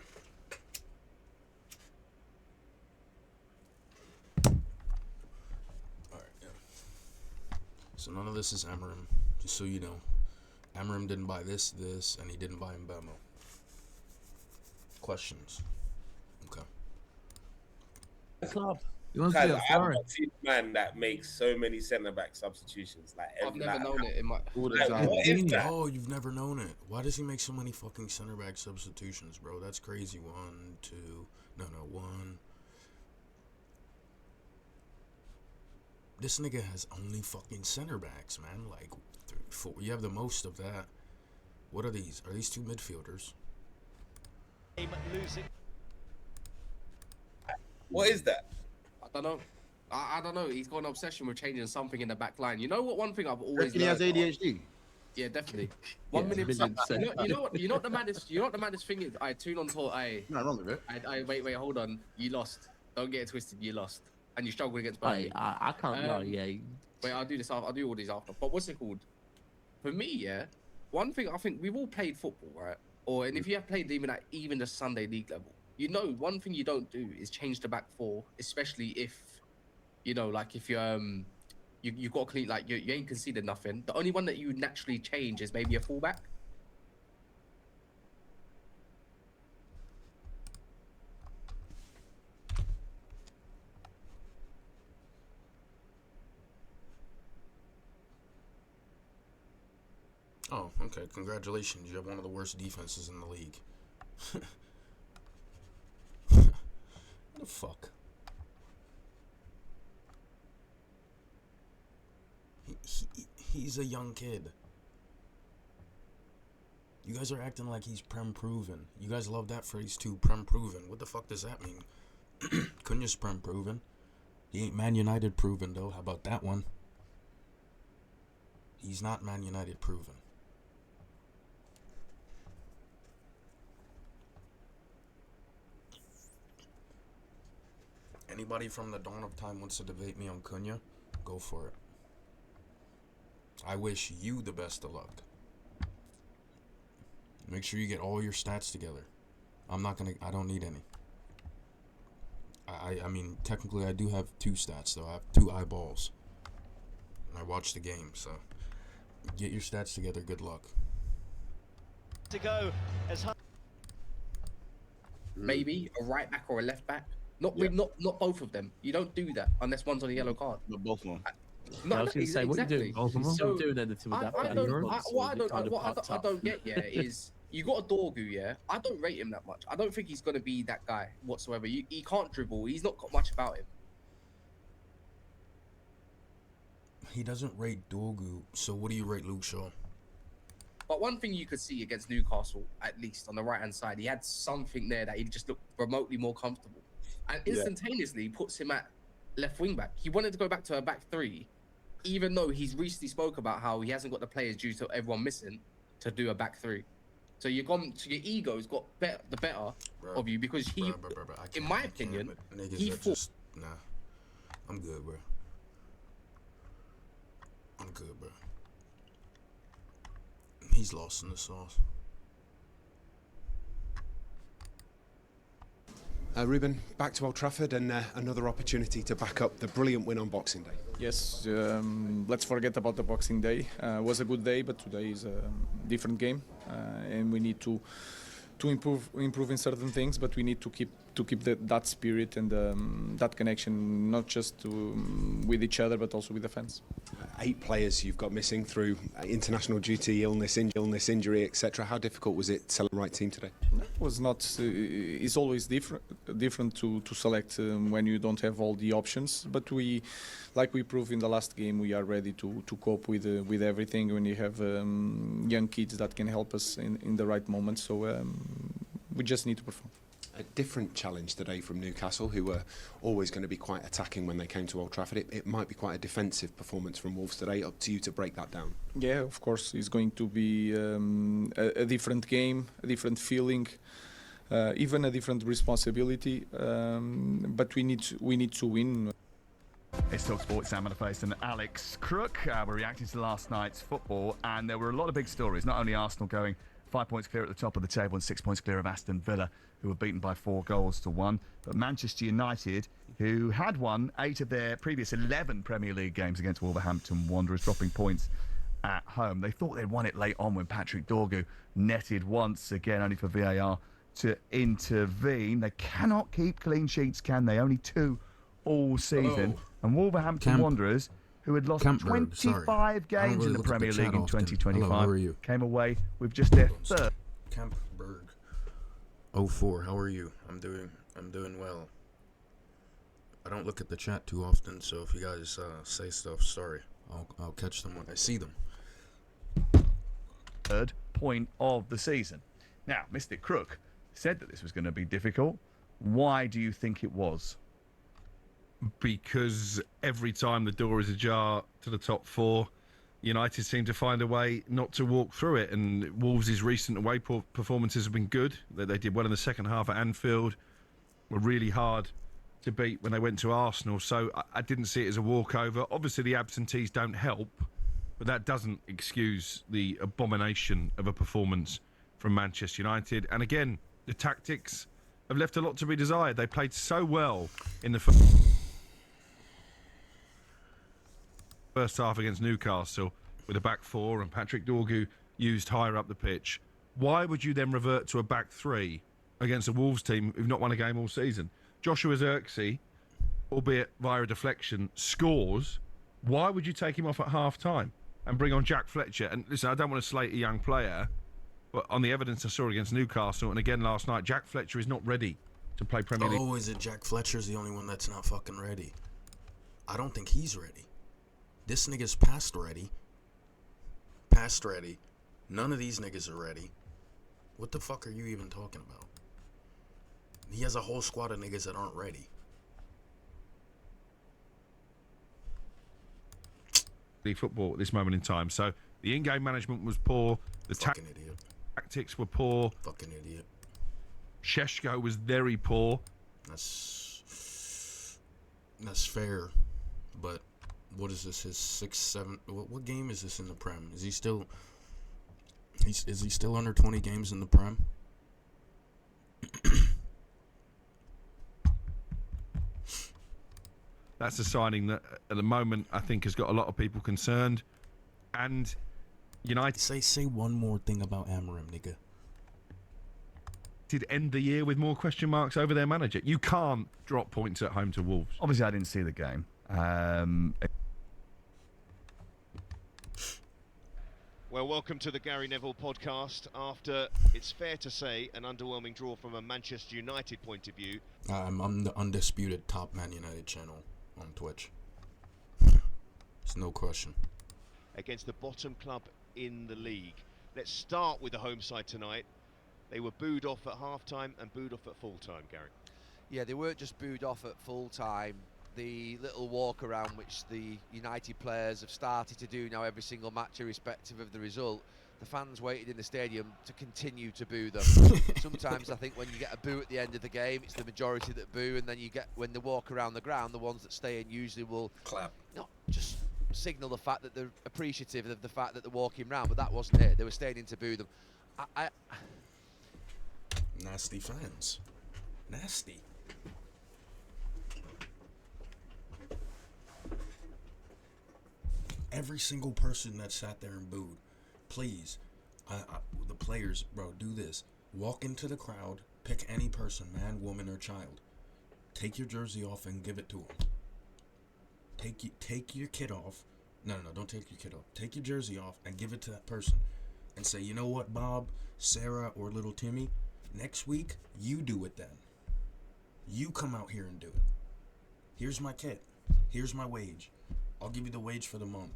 Alright, yeah. So none of this is amorim, just so you know. Amorim didn't buy this, and he didn't buy Mbemo. Questions? Okay. Club. Guys, I've not seen a man that makes so many centre-back substitutions. Like I've never known it in my all the time. What is that? Oh, you've never known it. Why does he make so many fucking center back substitutions, bro? That's crazy. 1, 2, no, 1. This nigga has only fucking center backs, man. Like, 3, 4. You have the most of that. What are these? Are these 2 midfielders? What is that? I don't know. I don't know. He's got an obsession with changing something in the back line. You know what? One thing I've always Reckon he has learned- ADHD? Yeah, definitely. 1 million percent. You know what? You know what the maddest. You know what the maddest thing is? I tune on to. No, wrong with it. Wait. Hold on. You lost. Don't get it twisted. You lost, and you struggled against Burnley. I can't lie. Yeah. Wait, I'll do this. I'll do all these after. But what's it called? For me, yeah. One thing I think we've all played football, right? And if you have played even at even the Sunday league level, you know, one thing you don't do is change the back 4, especially if, you know, like if you got clean, like you ain't conceded nothing. The only one that you naturally change is maybe a fullback. Oh, okay. Congratulations. You have one of the worst defenses in the league. What the fuck? He's a young kid. You guys are acting like he's prem proven. You guys love that phrase too, prem proven. What the fuck does that mean? Cunha's prem proven. He ain't Man United proven, though. How about that one? He's not Man United proven. Anybody from the dawn of time wants to debate me on Cunha, go for it. I wish you the best of luck. Make sure you get all your stats together. I don't need any. I mean, technically I do have 2 stats, though. I have 2 eyeballs. And I watch the game, so get your stats together. Good luck. To go as high. Maybe a right back or a left back. Not both of them. You don't do that unless one's on a yellow card. Not both of them. No, I was going to say, what are you doing? exactly. You're So, not doing anything with that. What I don't get, yeah, is you got a Dorgu, yeah. I don't rate him that much. I don't think he's going to be that guy whatsoever. He can't dribble. He's not got much about him. He doesn't rate Dorgu, so what do you rate Luke Shaw? But one thing you could see against Newcastle, at least on the right-hand side, he had something there that he just looked remotely more comfortable. And instantaneously puts him at left wing-back. He wanted to go back to a back 3, even though he's recently spoke about how he hasn't got the players due to everyone missing to do a back 3. So your ego's got the better of you because he, in my opinion, he fought. Nah, I'm good, bro. I'm good, bro. He's lost in the sauce. Ruben, back to Old Trafford and another opportunity to back up the brilliant win on Boxing Day. Yes, let's forget about the Boxing Day. It was a good day, but today is a different game, and we need to improve in certain things. But we need to keep that spirit and that connection, not just with each other, but also with the fans. 8 players you've got missing through international duty, illness, injury, etc. How difficult was it to select the right team today? It was not. It's always different to select when you don't have all the options. But like we proved in the last game, we are ready to cope with everything. When you have young kids that can help us in the right moment, so we just need to perform. A different challenge today from Newcastle, who were always going to be quite attacking when they came to Old Trafford. It might be quite a defensive performance from Wolves today. Up to you to break that down. Yeah, of course, it's going to be a different game, a different feeling, even a different responsibility. But we need to win. It's Talk Sports, Sam Manaface and Alex Crook. We're reacting to last night's football, and there were a lot of big stories. Not only Arsenal going 5 points clear at the top of the table and 6 points clear of Aston Villa, who were beaten by 4-1, but Manchester United, who had won 8 of their previous 11 Premier League games against Wolverhampton Wanderers, dropping points at home. They thought they'd won it late on when Patrick Dorgu netted once again, only for VAR to intervene. They cannot keep clean sheets, can they? Only 2 all season. Oh. And Wolverhampton Wanderers, who had lost 25 games in the Premier League in 2025, Hello, how are you? came away with just their 3rd. Campberg 04, how are you? I'm doing well. I don't look at the chat too often, so if you guys say stuff, sorry. I'll catch them when I see them. 3rd point of the season. Now, Mr. Crook said that this was going to be difficult. Why do you think it was? Because every time the door is ajar to the top 4, United seem to find a way not to walk through it. And Wolves' recent away performances have been good. They did well in the second half at Anfield, were really hard to beat when they went to Arsenal. So I didn't see it as a walkover. Obviously, the absentees don't help, but that doesn't excuse the abomination of a performance from Manchester United. And again, the tactics have left a lot to be desired. They played so well in the first half against Newcastle with a back 4 and Patrick Dorgu used higher up the pitch. Why would you then revert to a back 3 against a Wolves team who've not won a game all season? Joshua Zirkzee, albeit via a deflection, scores. Why would you take him off at half-time and bring on Jack Fletcher? And listen, I don't want to slate a young player, but on the evidence I saw against Newcastle and again last night, Jack Fletcher is not ready to play Premier League. Oh, is it Jack Fletcher's the only one that's not fucking ready? I don't think he's ready. This nigga's past ready. Past ready. None of these niggas are ready. What the fuck are you even talking about? He has a whole squad of niggas that aren't ready. football at this moment in time. So the in-game management was poor. The tactics were poor. Fucking idiot. Sheshko was very poor. That's fair, but what is this? His 6, 7? What game is this in the Prem? Is he still? Is he still under 20 games in the Prem? That's a signing that, at the moment, I think has got a lot of people concerned. And United say one more thing about Amorim, nigga. Did end the year with more question marks over their manager. You can't drop points at home to Wolves. Obviously, I didn't see the game. Well, welcome to the Gary Neville podcast. After, it's fair to say, an underwhelming draw from a Manchester United point of view. I'm the undisputed top Man United channel on Twitch. There's no question. Against the bottom club in the league. Let's start with the home side tonight. They were booed off at half-time and booed off at full-time, Gary. Yeah, they weren't just booed off at full-time. The little walk around which the United players have started to do now every single match, irrespective of the result, the fans waited in the stadium to continue to boo them. Sometimes I think when you get a boo at the end of the game, it's the majority that boo, and then you get, when they walk around the ground, the ones that stay in usually will clap. Not just signal the fact that they're appreciative of the fact that they're walking round, but that wasn't it. They were staying in to boo them. Nasty fans. Nasty. Every single person that sat there and booed, please, the players, bro, do this. Walk into the crowd, pick any person, man, woman, or child. Take your jersey off and give it to them. Take your kid off. No, don't take your kid off. Take your jersey off and give it to that person. And say, you know what, Bob, Sarah, or little Timmy, next week, you do it then. You come out here and do it. Here's my kit. Here's my wage. I'll give you the wage for the month.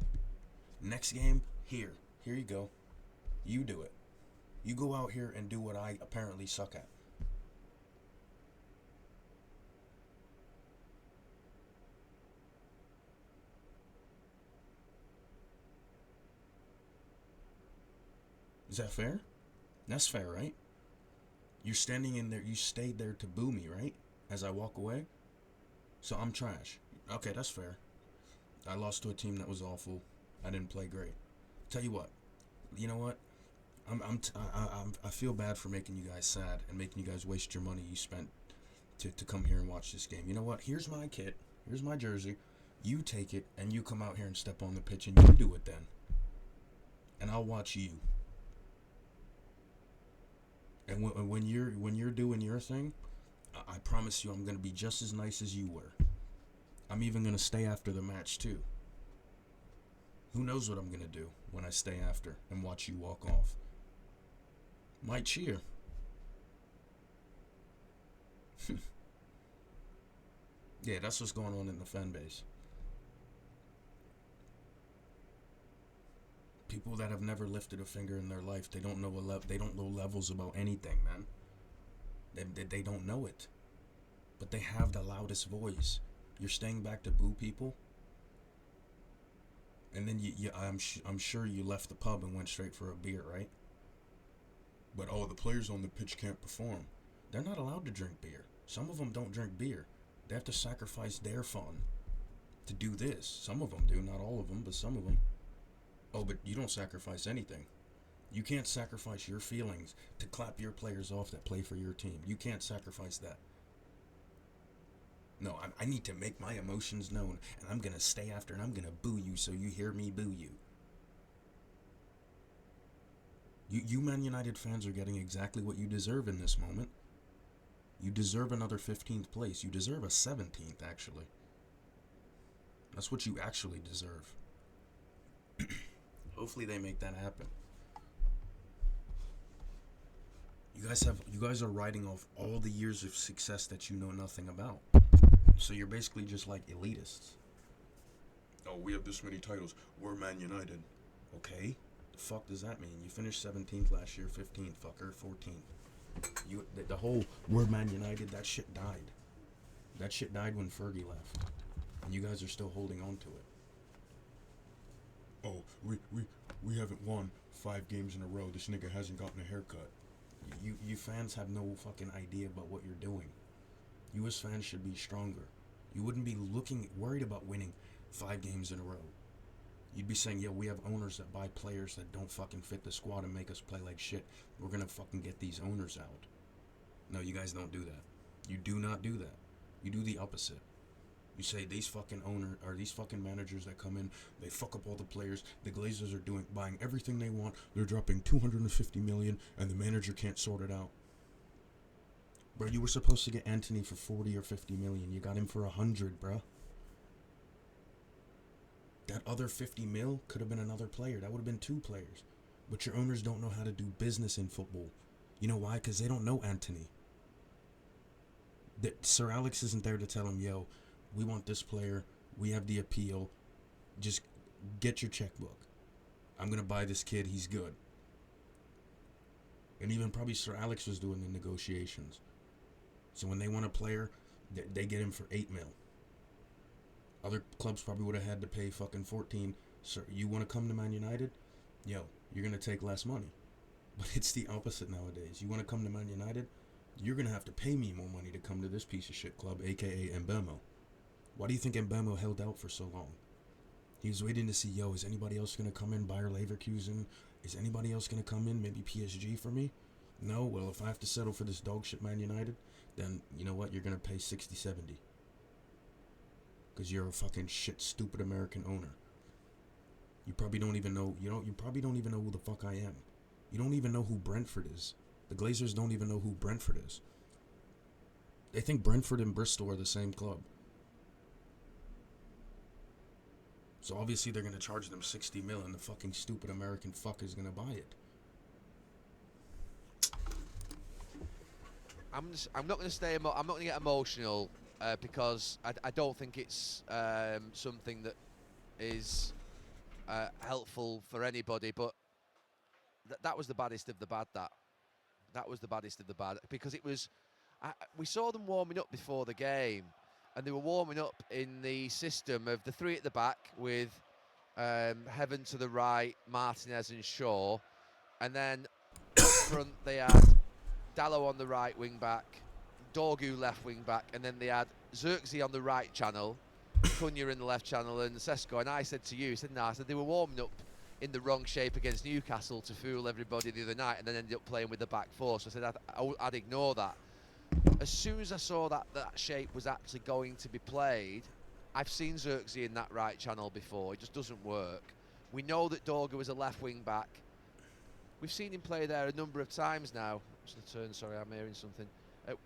Next game, here you go. You do it. You go out here and do what I apparently suck at. Is that fair? That's fair, right? You're standing in there, you stayed there to boo me, right? As I walk away? So I'm trash. Okay, that's fair. I lost to a team that was awful. I didn't play great. Tell you what. You know what? I feel bad for making you guys sad and making you guys waste your money you spent to come here and watch this game. You know what? Here's my kit. Here's my jersey. You take it and you come out here and step on the pitch and you do it then. And I'll watch you. And when you're doing your thing, I promise you I'm going to be just as nice as you were. I'm even going to stay after the match too. Who knows what I'm going to do when I stay after and watch you walk off. Might cheer. Yeah, that's what's going on in the fan base. People that have never lifted a finger in their life, they don't know they don't know levels about anything, man. They don't know it. But they have the loudest voice. You're staying back to boo people, and then I'm sure you left the pub and went straight for a beer, right? But the players on the pitch can't perform. They're not allowed to drink beer. Some of them don't drink beer. They have to sacrifice their fun to do this. Some of them do, not all of them, but some of them. Oh, but you don't sacrifice anything. You can't sacrifice your feelings to clap your players off that play for your team. You can't sacrifice that. No, I need to make my emotions known, and I'm going to stay after, and I'm going to boo you so you hear me boo you. You Man United fans are getting exactly what you deserve in this moment. You deserve another 15th place. You deserve a 17th, actually. That's what you actually deserve. Hopefully they make that happen. You guys are riding off all the years of success that you know nothing about. So you're basically just like elitists. Oh, we have this many titles. We're Man United. Okay. The fuck does that mean? You finished 17th last year, 15th, fucker, 14th. The whole we're Man United, that shit died. That shit died when Fergie left. And you guys are still holding on to it. oh, we haven't won 5 games in a row. This nigga hasn't gotten a haircut. You fans have no fucking idea about what you're doing. You as fans should be stronger. You wouldn't be worried about winning 5 games in a row. You'd be saying, yo, we have owners that buy players that don't fucking fit the squad and make us play like shit. We're gonna fucking get these owners out. No, you guys don't do that. You do not do that. You do the opposite. You say these fucking these fucking managers that come in, they fuck up all the players. The Glazers are buying everything they want. They're dropping 250 million, and the manager can't sort it out. Bro, you were supposed to get Anthony for 40 or 50 million. You got him for 100, bro. That other 50 mil could have been another player. That would have been 2 players. But your owners don't know how to do business in football. You know why? Because they don't know Anthony. Sir Alex isn't there to tell him, yo, we want this player. We have the appeal. Just get your checkbook. I'm going to buy this kid. He's good. And even probably Sir Alex was doing the negotiations. So when they want a player, they get him for 8 mil. Other clubs probably would have had to pay fucking 14. Sir, you want to come to Man United? Yo, you're going to take less money. But it's the opposite nowadays. You want to come to Man United? You're going to have to pay me more money to come to this piece of shit club, a.k.a. Mbemo. Why do you think Mbemo held out for so long? He was waiting to see, yo, is anybody else going to come in? Bayer Leverkusen? Is anybody else going to come in? Maybe PSG for me? No? Well, if I have to settle for this dog shit Man United, then you know what? You're going to pay 60, 70. Because you're a fucking shit, stupid American owner. You probably don't even know, you probably don't even know who the fuck I am. You don't even know who Brentford is. The Glazers don't even know who Brentford is. They think Brentford and Bristol are the same club. So obviously they're going to charge them 60 mil and the fucking stupid American fuck is going to buy it. I'm not going to stay. I'm not going to get emotional because I don't think it's something that is helpful for anybody. But that was the baddest of the bad. That was the baddest of the bad because it was. We saw them warming up before the game, and they were warming up in the system of the 3 at the back with Heaven to the right, Martinez and Shaw, and then up front they had Dallo on the right wing back, Dorgu left wing back, and then they had Xerxes on the right channel, Cunha in the left channel, and Sesko. And I said to you, I said they were warming up in the wrong shape against Newcastle to fool everybody the other night, and then ended up playing with the back 4. So I said I'd ignore that. As soon as I saw that shape was actually going to be played, I've seen Xerxes in that right channel before. It just doesn't work. We know that Dorgu is a left wing back. We've seen him play there a number of times now. It's the turn, sorry, I'm hearing something.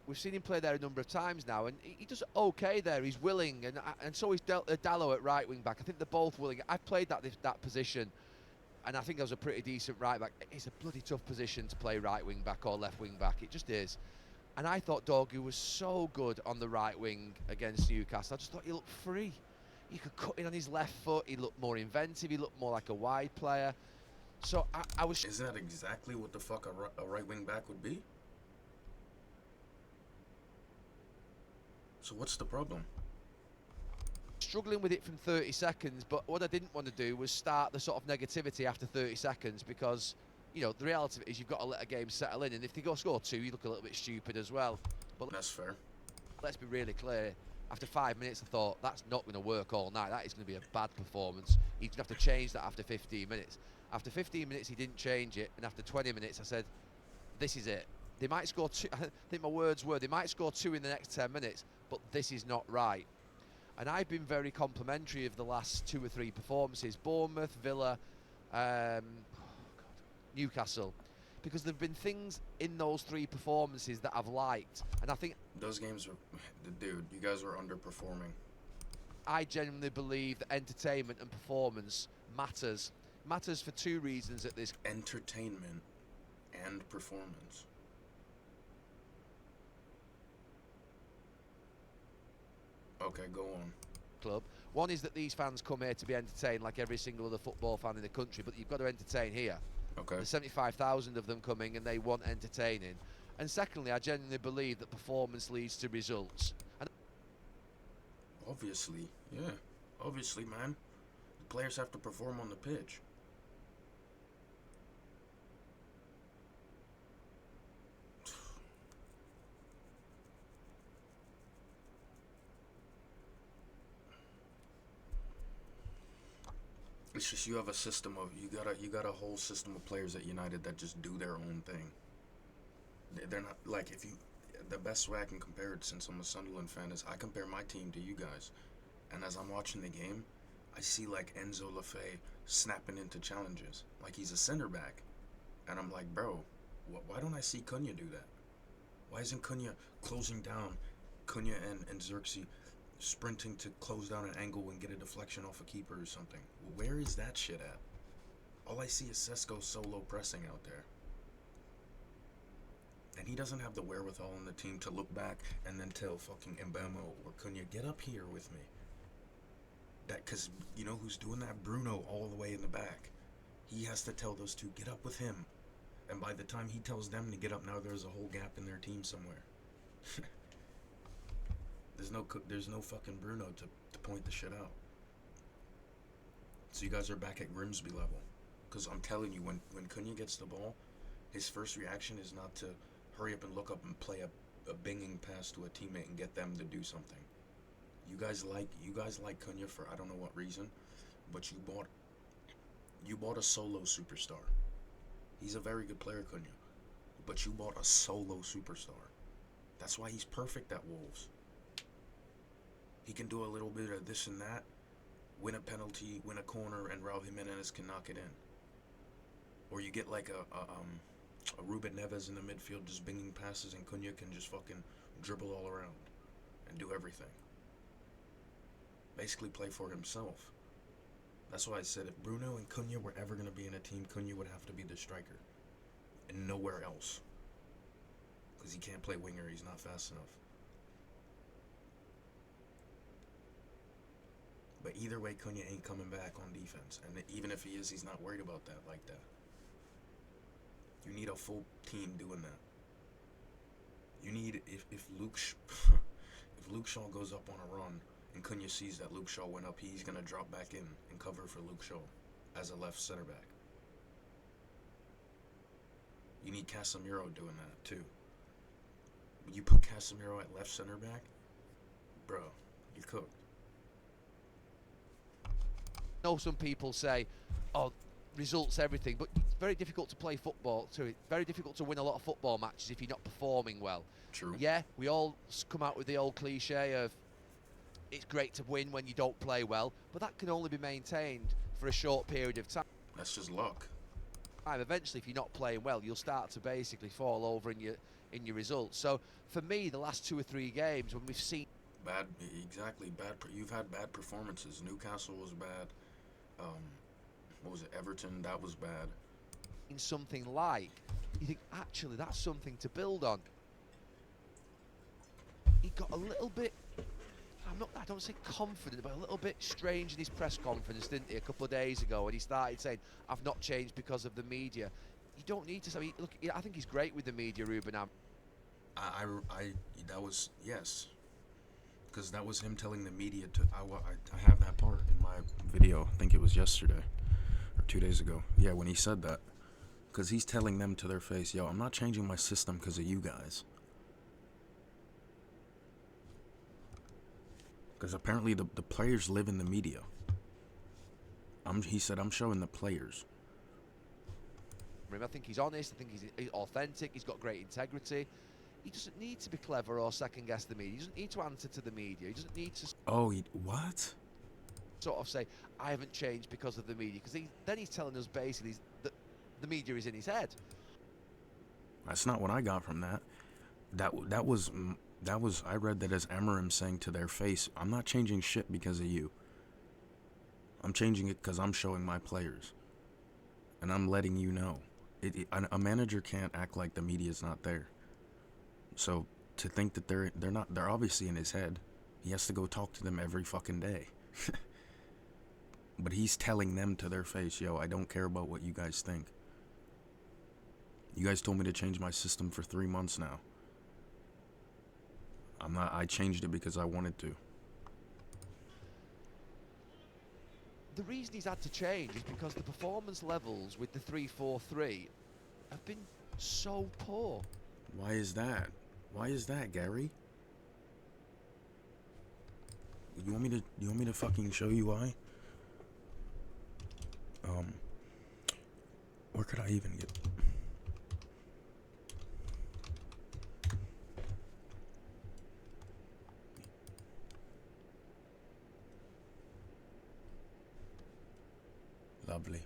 We've seen him play there a number of times now, and he does okay there. He's willing, and so is Dallo at right wing back. I think they're both willing. I've played that position, and I think I was a pretty decent right back. It's a bloody tough position to play right wing back or left wing back. It just is. And I thought Dorgu was so good on the right wing against Newcastle. I just thought he looked free. He could cut in on his left foot. He looked more inventive. He looked more like a wide player. So I was... Is that exactly what the fuck a right wing back would be? So what's the problem? Struggling with it from 30 seconds, but what I didn't want to do was start the sort of negativity after 30 seconds because... You know, the reality of it is you've got to let a game settle in, and if they go score 2, you look a little bit stupid as well. But that's fair. Let's be really clear. After 5 minutes, I thought, that's not going to work all night. That is going to be a bad performance. He's going to have to change that after 15 minutes. After 15 minutes, he didn't change it, and after 20 minutes, I said, this is it. They might score 2, I think my words were, they might score 2 in the next 10 minutes, but this is not right. And I've been very complimentary of the last 2 or 3 performances. Bournemouth, Villa, Newcastle, because there have been things in those 3 performances that I've liked, and I think those games were, dude, you guys were underperforming. I genuinely believe that entertainment and performance matters for 2 reasons at this. Entertainment and performance. Okay, go on. Club. One is that these fans come here to be entertained like every single other football fan in the country, but you've got to entertain here. Okay. There's 75,000 of them coming and they want entertaining. And secondly, I genuinely believe that performance leads to results. And obviously, yeah. Obviously, man. Players have to perform on the pitch. It's just you have a system of you got a whole system of players at United that just do their own thing. They're not like the best way I can compare it, since I'm a Sunderland fan, is I compare my team to you guys, and as I'm watching the game, I see like Enzo Lefebvre snapping into challenges like he's a center back, and I'm like, bro, why don't I see Cunha do that? Why isn't Cunha closing down? Cunha and Xerxes sprinting to close down an angle and get a deflection off a keeper or something. Where is that shit at? All I see is Sesko solo pressing out there. And he doesn't have the wherewithal in the team to look back and then tell fucking Mbemo or Cunha, get up here with me. That, because you know who's doing that? Bruno, all the way in the back. He has to tell those two, get up with him. And by the time he tells them to get up, now there's a whole gap in their team somewhere. There's no fucking Bruno to point the shit out. So you guys are back at Grimsby level. Because I'm telling you, when Cunha gets the ball, his first reaction is not to hurry up and look up and play a binging pass to a teammate and get them to do something. You guys like Cunha for I don't know what reason, but you bought a solo superstar. He's a very good player, Cunha, but you bought a solo superstar. That's why he's perfect at Wolves. He can do a little bit of this and that, win a penalty, win a corner, and Raul Jimenez can knock it in. Or you get like a Ruben Neves in the midfield just binging passes, and Cunha can just fucking dribble all around and do everything. Basically play for himself. That's why I said if Bruno and Cunha were ever going to be in a team, Cunha would have to be the striker. And nowhere else. Because he can't play winger, he's not fast enough. But either way, Cunha ain't coming back on defense. And even if he is, he's not worried about that like that. You need a full team doing that. You need, if Luke Shaw goes up on a run and Cunha sees that Luke Shaw went up, he's going to drop back in and cover for Luke Shaw as a left center back. You need Casemiro doing that too. You put Casemiro at left center back, bro, you're cooked. I know some people say, oh, results everything, but it's very difficult to play football too. It's very difficult to win a lot of football matches if you're not performing well. True. Yeah, we all come out with the old cliche of it's great to win when you don't play well, but that can only be maintained for a short period of time. That's just luck. Eventually, if you're not playing well, you'll start to basically fall over in your results. So for me, the last 2 or 3 games when we've seen bad, you've had bad performances. Newcastle was bad. What was it? Everton, that was bad. In something like, you think actually that's something to build on. He got a little bit, I don't say confident, but a little bit strange in his press conference, didn't he, a couple of days ago, when he started saying, I've not changed because of the media. You don't need to say, look, I think he's great with the media, Ruben. That was, yes. Because that was him telling the media to, I have that part in my video, I think it was yesterday, or 2 days ago. Yeah, when he said that. Because he's telling them to their face, yo, I'm not changing my system because of you guys. Because apparently the players live in the media. He said, I'm showing the players. I think he's honest, I think he's authentic, he's got great integrity. He doesn't need to be clever or second-guess the media. He doesn't need to answer to the media. He doesn't need to... Oh, what? Sort of say, I haven't changed because of the media. Because then he's telling us basically that the media is in his head. That's not what I got from that. That was I read that as Amorim saying to their face, I'm not changing shit because of you. I'm changing it because I'm showing my players. And I'm letting you know. A manager can't act like the media's not there. So to think that they're obviously in his head. He has to go talk to them every fucking day. But he's telling them to their face, yo, I don't care about what you guys think. You guys told me to change my system for 3 months now. I changed it because I wanted to. the reason he's had to change is because the performance levels with the 3-4-3 have been so poor. Why is that? Why is that, Gary? You want me to fucking show you why? Where could I even get? Lovely.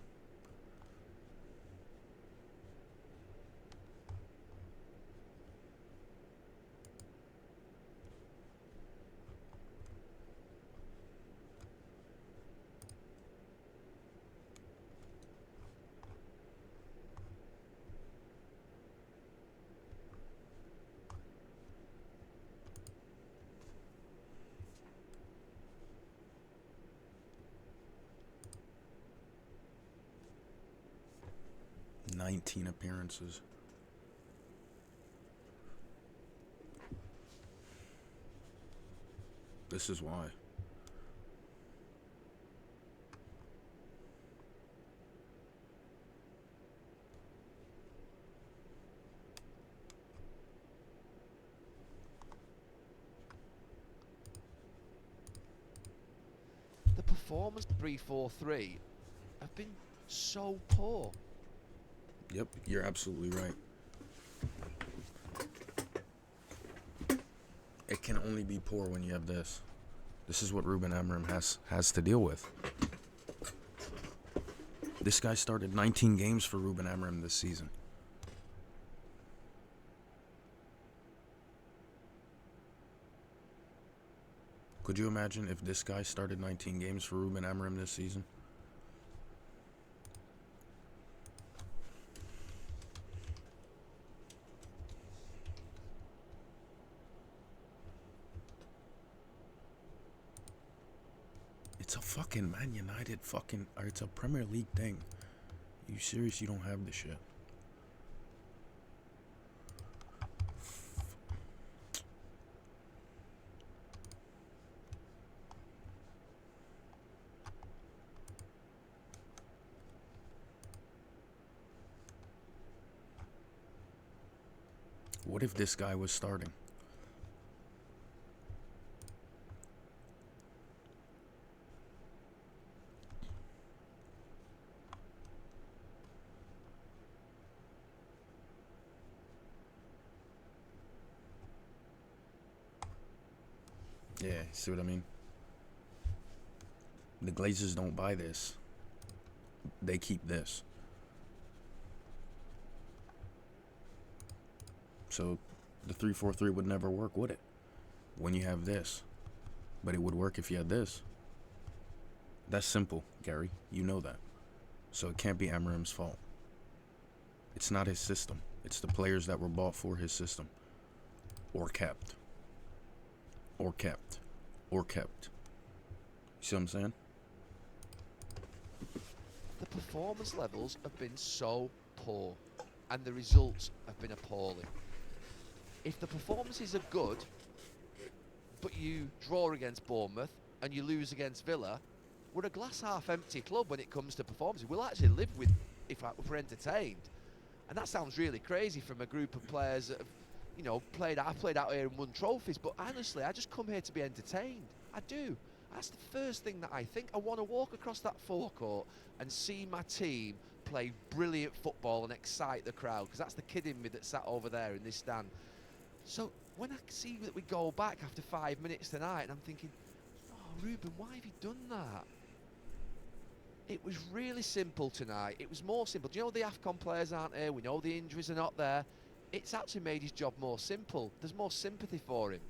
"19 appearances. This is why. The performance 3-4-3 have been so poor. Yep, you're absolutely right. It can only be poor when you have this. This is what Ruben Amorim has to deal with. This guy started 19 games for Ruben Amorim this season. Could you imagine if this guy started 19 games for Ruben Amorim this season? It's a fucking Man United fucking, or it's a Premier League thing. You serious? You don't have this shit? What if this guy was starting? Yeah, see what I mean? The Glazers don't buy this. They keep this. So the 3-4-3 would never work, would it? When you have this. But it would work if you had this. That's simple, Gary. You know that. So it can't be Amorim's fault. It's not his system. It's the players that were bought for his system. Or kept. Or kept. Or kept. You see what I'm saying? The performance levels have been so poor, and the results have been appalling. If the performances are good, but you draw against Bournemouth and you lose against Villa, we're a glass half empty club when it comes to performances. We'll actually live with if we're entertained. And that sounds really crazy from a group of players that have, you know, I've played out here and won trophies, but honestly, I just come here to be entertained. I do. That's the first thing that I think. I want to walk across that forecourt and see my team play brilliant football and excite the crowd, because that's the kid in me that sat over there in this stand. So when I see that we go back after 5 minutes tonight, and I'm thinking, oh, Ruben, why have you done that? It was really simple tonight. It was more simple. Do you know the AFCON players aren't here? We know the injuries are not there. It's actually made his job more simple. There's more sympathy for him.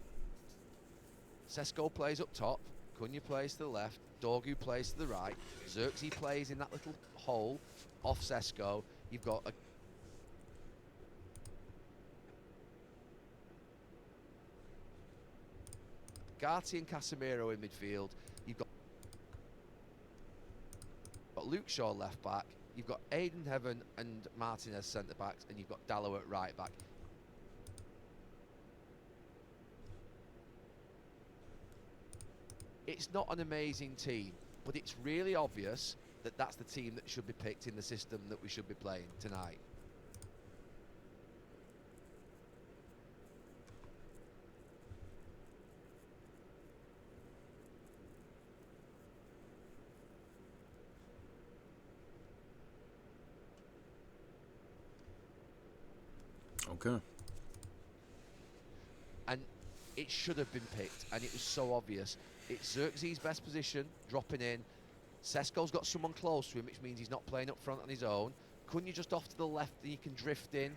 Sesko plays up top. Cunha plays to the left. Dorgu plays to the right. Xerxes plays in that little hole off Sesko. You've got a Gatti and Casemiro in midfield. You've got Luke Shaw left back. You've got Aiden Heaven and Martinez centre backs, and you've got Dallow at right back. It's not an amazing team, but it's really obvious that that's the team that should be picked in the system that we should be playing tonight. Okay. And it should have been picked, and it was so obvious. It's Xerxes' best position, dropping in. Sesko's got someone close to him, which means he's not playing up front on his own. Cunha just off to the left, and he can drift in.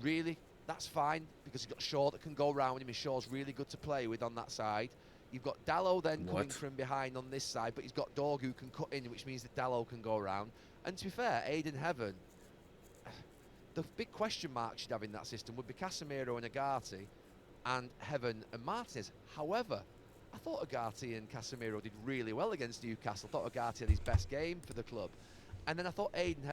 Really, that's fine, because he's got Shaw that can go round him, and Shaw's really good to play with on that side. You've got Dallo then coming from behind on this side, but he's got Dorg who can cut in, which means that Dallo can go around. And to be fair, Aiden Heaven, the big question mark you'd have in that system would be Casemiro and Agati, and Heaven and Martinez. However, I thought Agati and Casemiro did really well against Newcastle. I thought Agati had his best game for the club. And then I thought Aiden